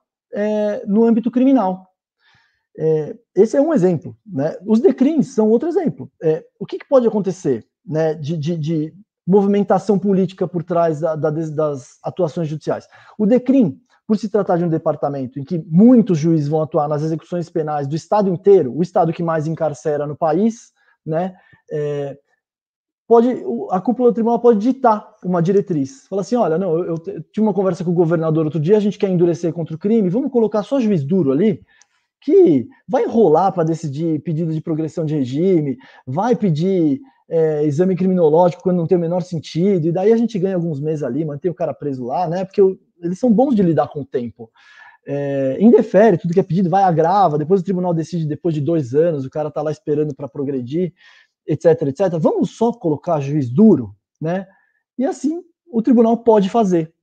no âmbito criminal. Esse é um exemplo. Né? Os DECRIMs são outro exemplo. O que pode acontecer, né, de movimentação política por trás das atuações judiciais? O DECRIM, por se tratar de um departamento em que muitos juízes vão atuar nas execuções penais do estado inteiro, o estado que mais encarcera no país, né, a cúpula do tribunal pode ditar uma diretriz. Fala assim, olha, não, eu tive uma conversa com o governador outro dia, a gente quer endurecer contra o crime, vamos colocar só juiz duro ali, que vai enrolar para decidir pedido de progressão de regime, vai pedir exame criminológico quando não tem o menor sentido, e daí a gente ganha alguns meses ali, mantém o cara preso lá, né? Porque eles são bons de lidar com o tempo. Indefere, tudo que é pedido vai agrava, depois o tribunal decide depois de 2 anos, o cara tá lá esperando para progredir. etc, etc. Vamos só colocar juiz duro, né? E assim o tribunal pode fazer.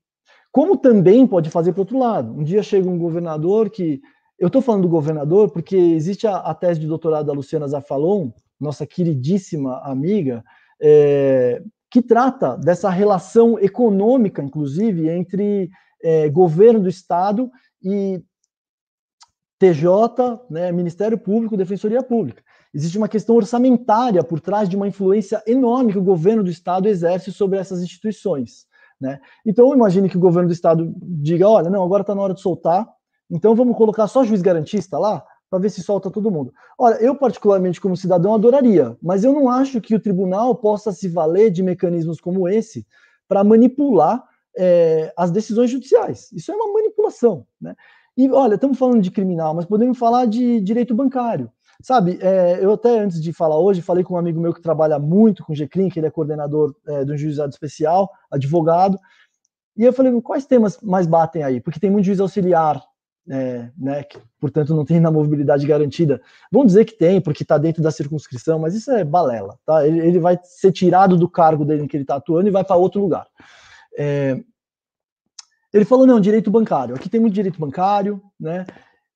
Como também pode fazer para o outro lado. Um dia chega um governador que... Eu estou falando do governador porque existe a tese de doutorado da Luciana Zafalon, nossa queridíssima amiga, que trata dessa relação econômica, inclusive, entre governo do Estado e TJ, né, Ministério Público, Defensoria Pública. Existe uma questão orçamentária por trás de uma influência enorme que o governo do Estado exerce sobre essas instituições, né? Então, imagine que o governo do Estado diga, olha, não, agora está na hora de soltar, então vamos colocar só juiz garantista lá, para ver se solta todo mundo. Olha, eu particularmente como cidadão adoraria, mas eu não acho que o tribunal possa se valer de mecanismos como esse para manipular as decisões judiciais. Isso é uma manipulação, né? E, olha, estamos falando de criminal, mas podemos falar de direito bancário. Sabe, eu até antes de falar hoje, falei com um amigo meu que trabalha muito com o GCRIM, que ele é coordenador de um juizado especial, advogado, e eu falei, quais temas mais batem aí? Porque tem muito juiz auxiliar, né, que, portanto, não tem inamovibilidade garantida. Vamos dizer que tem, porque está dentro da circunscrição, mas isso é balela, tá? Ele vai ser tirado do cargo dele em que ele está atuando e vai para outro lugar. Ele falou, não, direito bancário. Aqui tem muito direito bancário, né,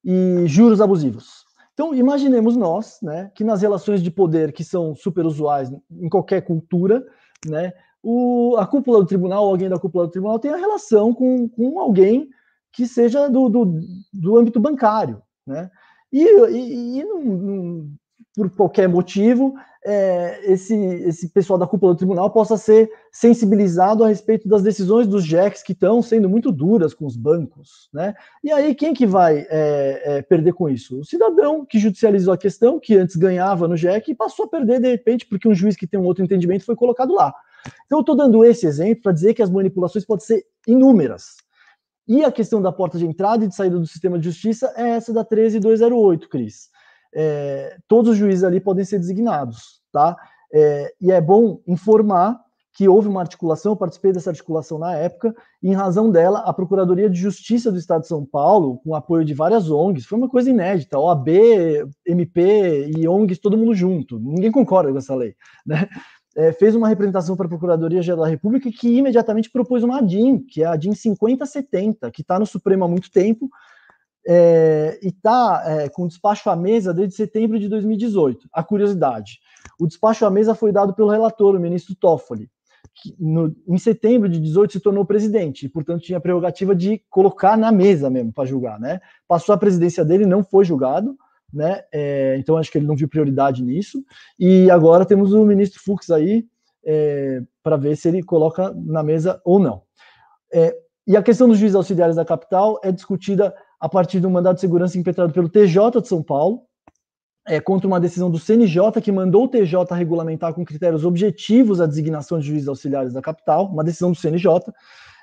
e juros abusivos. Então, imaginemos nós, né, que nas relações de poder que são super usuais em qualquer cultura, né, a cúpula do tribunal, alguém da cúpula do tribunal tem a relação com alguém que seja do âmbito bancário, né, e por qualquer motivo, esse pessoal da cúpula do tribunal possa ser sensibilizado a respeito das decisões dos JECs que estão sendo muito duras com os bancos, né? E aí quem que vai perder com isso? O cidadão que judicializou a questão, que antes ganhava no JEC e passou a perder de repente porque um juiz que tem um outro entendimento foi colocado lá. Então eu estou dando esse exemplo para dizer que as manipulações podem ser inúmeras. E a questão da porta de entrada e de saída do sistema de justiça é essa da 13208, Cris. Todos os juízes ali podem ser designados, tá? E é bom informar que houve uma articulação, eu participei dessa articulação na época, e em razão dela, a Procuradoria de Justiça do Estado de São Paulo, com apoio de várias ONGs, foi uma coisa inédita, OAB, MP e ONGs, todo mundo junto, ninguém concorda com essa lei, né? Fez uma representação para a Procuradoria-Geral da República que imediatamente propôs uma ADIM, que é a ADIM 5070, que está no Supremo há muito tempo, e está com despacho à mesa desde setembro de 2018. A curiosidade, o despacho à mesa foi dado pelo relator, o ministro Toffoli, que em setembro de 2018 se tornou presidente, e portanto tinha a prerrogativa de colocar na mesa mesmo para julgar, né? Passou a presidência dele, não foi julgado, né? Então acho que ele não viu prioridade nisso, e agora temos o ministro Fux aí para ver se ele coloca na mesa ou não. E a questão dos juízes auxiliares da capital é discutida a partir de um mandado de segurança impetrado pelo TJ de São Paulo, contra uma decisão do CNJ, que mandou o TJ regulamentar com critérios objetivos a designação de juízes auxiliares da capital, uma decisão do CNJ,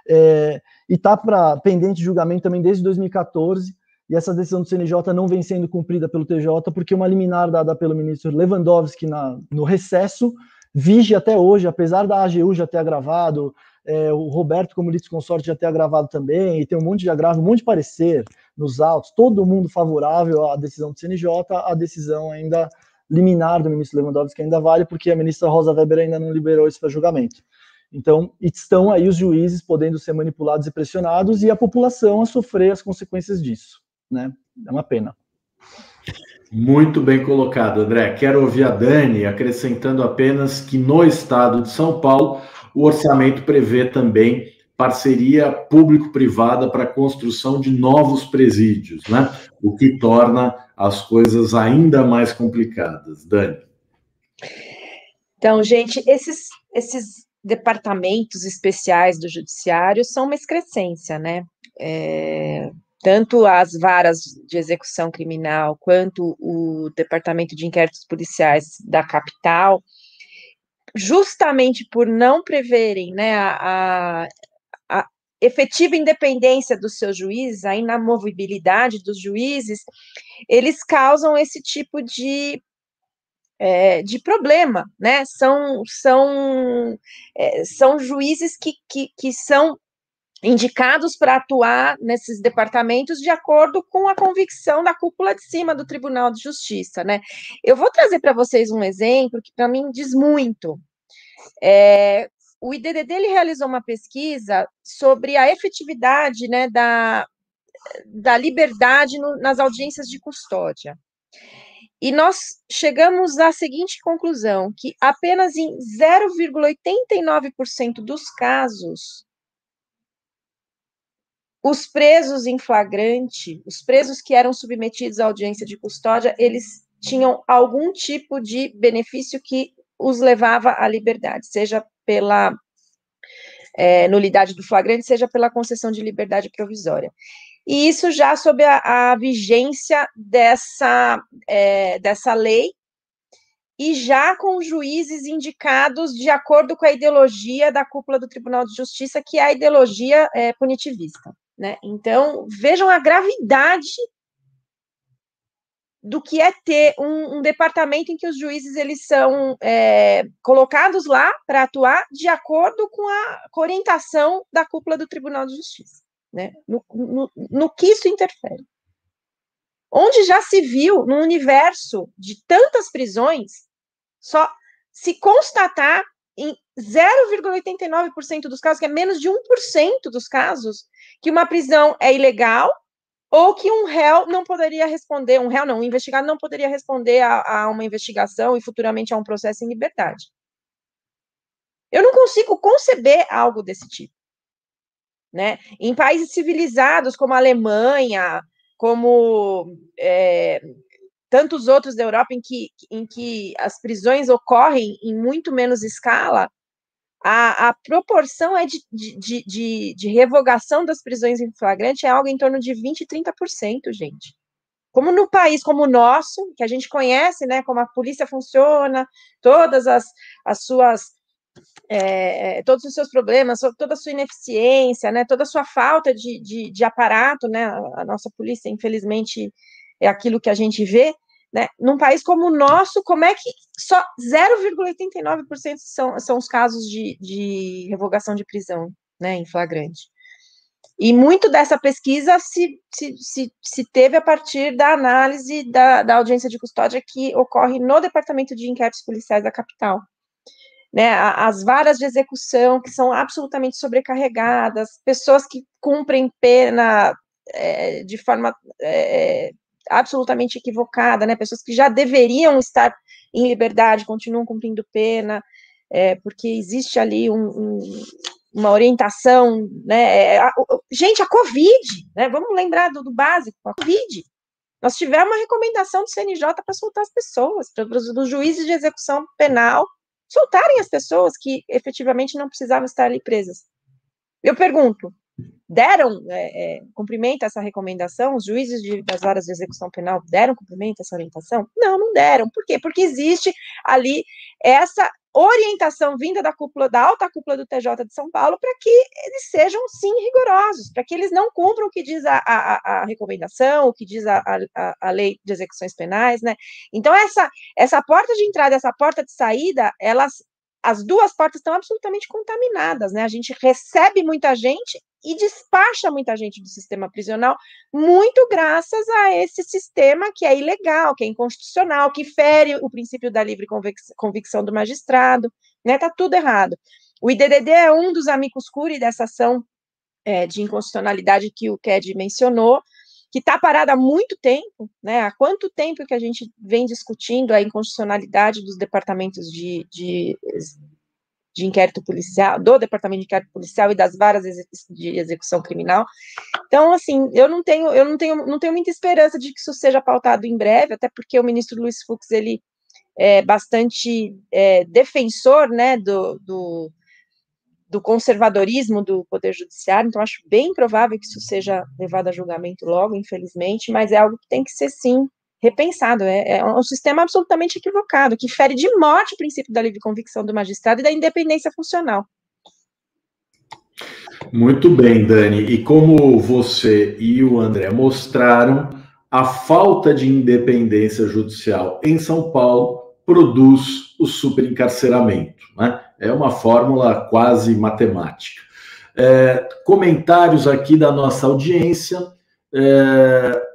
e está pendente de julgamento também desde 2014, e essa decisão do CNJ não vem sendo cumprida pelo TJ, porque uma liminar dada pelo ministro Lewandowski no recesso vige até hoje, apesar da AGU já ter agravado, o Roberto, como litisconsorte, já ter agravado também, e tem um monte de agravo, um monte de parecer nos autos, todo mundo favorável à decisão do CNJ, a decisão ainda liminar do ministro Lewandowski ainda vale, porque a ministra Rosa Weber ainda não liberou isso para julgamento. Então, estão aí os juízes podendo ser manipulados e pressionados, e a população a sofrer as consequências disso, né? É uma pena. Muito bem colocado, André. Quero ouvir a Dani acrescentando apenas que no estado de São Paulo o orçamento prevê também parceria público-privada para a construção de novos presídios, né? O que torna as coisas ainda mais complicadas. Dani. Então, gente, esses departamentos especiais do judiciário são uma excrescência, né? Tanto as varas de execução criminal quanto o Departamento de Inquéritos Policiais da capital, justamente por não preverem, né, a efetiva independência dos seus juízes, a inamovibilidade dos juízes, eles causam esse tipo de problema, né? São juízes que são indicados para atuar nesses departamentos de acordo com a convicção da cúpula de cima do Tribunal de Justiça, né? Eu vou trazer para vocês um exemplo que para mim diz muito. O IDDD ele realizou uma pesquisa sobre a efetividade, né, da liberdade nas audiências de custódia. E nós chegamos à seguinte conclusão, que apenas em 0,89% dos casos, os presos em flagrante, os presos que eram submetidos à audiência de custódia, eles tinham algum tipo de benefício que os levava à liberdade, seja pela nulidade do flagrante, seja pela concessão de liberdade provisória. E isso já sob a vigência dessa lei, e já com juízes indicados de acordo com a ideologia da cúpula do Tribunal de Justiça, que é a ideologia punitivista, né? Então, vejam a gravidade do que é ter um departamento em que os juízes eles são colocados lá para atuar de acordo com a orientação da cúpula do Tribunal de Justiça, né? No que isso interfere. Onde já se viu, no universo de tantas prisões, só se constatar em 0,89% dos casos, que é menos de 1% dos casos, que uma prisão é ilegal, ou que um réu não poderia responder, um investigado não poderia responder a uma investigação e futuramente a um processo em liberdade. Eu não consigo conceber algo desse tipo, né? Em países civilizados como a Alemanha, como tantos outros da Europa em que as prisões ocorrem em muito menos escala, a proporção de revogação das prisões em flagrante é algo em torno de 20% e 30%, gente. Como no país como o nosso, que a gente conhece, né, como a polícia funciona, todas as suas, todos os seus problemas, toda a sua ineficiência, né, toda a sua falta de aparato, né, a nossa polícia, infelizmente, é aquilo que a gente vê, né? Num país como o nosso, como é que só 0,89% são os casos de revogação de prisão, né, em flagrante? E muito dessa pesquisa se teve a partir da análise da audiência de custódia que ocorre no Departamento de Inquéritos Policiais da capital. Né, as varas de execução que são absolutamente sobrecarregadas, pessoas que cumprem pena de forma absolutamente equivocada, né? Pessoas que já deveriam estar em liberdade, continuam cumprindo pena, porque existe ali uma orientação, né? Gente, a Covid, né? Vamos lembrar do básico, a Covid. Nós tivemos uma recomendação do CNJ para soltar as pessoas, para os juízes de execução penal soltarem as pessoas que efetivamente não precisavam estar ali presas. Eu pergunto, deram cumprimento a essa recomendação? Os juízes das varas de execução penal deram cumprimento a essa orientação? Não deram. Por quê? Porque existe ali essa orientação vinda da alta cúpula do TJ de São Paulo para que eles sejam, sim, rigorosos, para que eles não cumpram o que diz a recomendação, o que diz a lei de execuções penais, né? Então, essa porta de entrada, essa porta de saída, as duas portas estão absolutamente contaminadas, né? A gente recebe muita gente e despacha muita gente do sistema prisional, muito graças a esse sistema que é ilegal, que é inconstitucional, que fere o princípio da livre convicção do magistrado, né? Tá tudo errado. O IDDD é um dos amicus curiae dessa ação de inconstitucionalidade que o Ked mencionou, que está parada há muito tempo, né? Há quanto tempo que a gente vem discutindo a inconstitucionalidade dos departamentos de inquérito policial, do Departamento de Inquérito Policial e das varas de execução criminal. Então, assim, eu não tenho muita esperança de que isso seja pautado em breve, até porque o ministro Luiz Fux, ele é bastante defensor, né, do conservadorismo do Poder Judiciário, então acho bem provável que isso seja levado a julgamento logo, infelizmente, mas é algo que tem que ser, sim, repensado. É um sistema absolutamente equivocado, que fere de morte o princípio da livre convicção do magistrado e da independência funcional. Muito bem, Dani. E como você e o André mostraram, a falta de independência judicial em São Paulo produz o superencarceramento, né? É uma fórmula quase matemática. Comentários aqui da nossa audiência.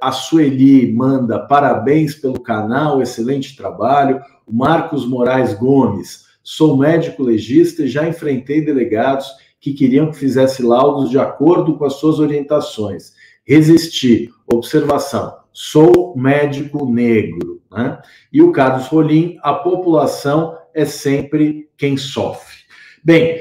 A Sueli manda parabéns pelo canal, excelente trabalho. O Marcos Moraes Gomes, sou médico legista e já enfrentei delegados que queriam que fizesse laudos de acordo com as suas orientações. Resisti. Observação, sou médico negro, né? E o Carlos Rolim, a população é sempre quem sofre. Bem,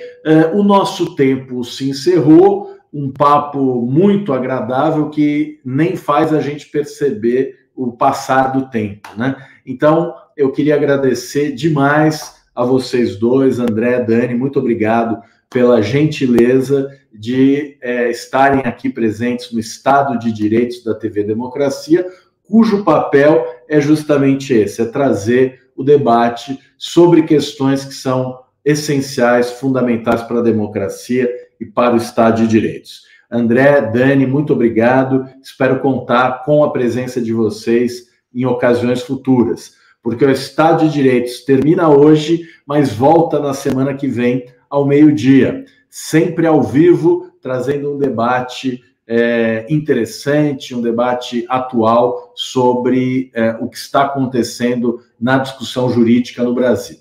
o nosso tempo se encerrou, um papo muito agradável que nem faz a gente perceber o passar do tempo, né? Então, eu queria agradecer demais a vocês dois, André, Dani, muito obrigado pela gentileza de estarem aqui presentes no Estado de Direitos da TV Democracia, cujo papel é justamente esse, é trazer o debate sobre questões que são essenciais, fundamentais para a democracia e para o Estado de Direitos. André, Dani, muito obrigado. Espero contar com a presença de vocês em ocasiões futuras, porque o Estado de Direitos termina hoje, mas volta na semana que vem, ao meio-dia, sempre ao vivo, trazendo um debate interessante, um debate atual sobre o que está acontecendo na discussão jurídica no Brasil.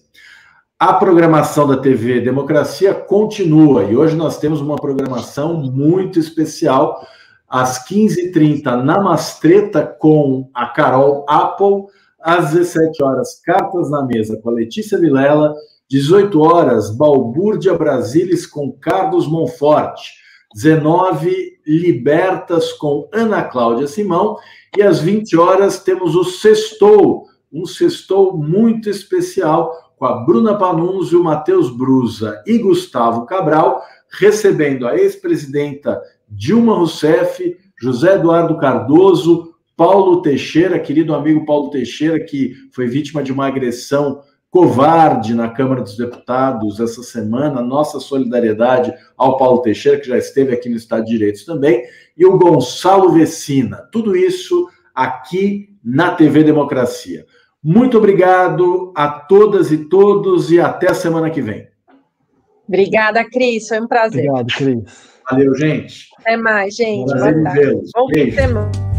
A programação da TV Democracia continua, e hoje nós temos uma programação muito especial, às 15h30, na Mastreta, com a Carol Apple, às 17 horas, Cartas na Mesa, com a Letícia Vilela, 18 horas, Balbúrdia Brasilis, com Carlos Monforte, 19, Libertas, com Ana Cláudia Simão, e às 20 horas temos o Sextou, um Sextou muito especial, com a Bruna Panunzio, Matheus Brusa e Gustavo Cabral, recebendo a ex-presidenta Dilma Rousseff, José Eduardo Cardoso, Paulo Teixeira, querido amigo Paulo Teixeira, que foi vítima de uma agressão covarde na Câmara dos Deputados essa semana. Nossa solidariedade ao Paulo Teixeira, que já esteve aqui no Estado de Direitos também, e o Gonçalo Vecina. Tudo isso aqui na TV Democracia. Muito obrigado a todas e todos e até a semana que vem. Obrigada, Cris. Foi um prazer. Obrigado, Cris. Valeu, gente. Até mais, gente. Prazer em vê-los. Bom fim de semana.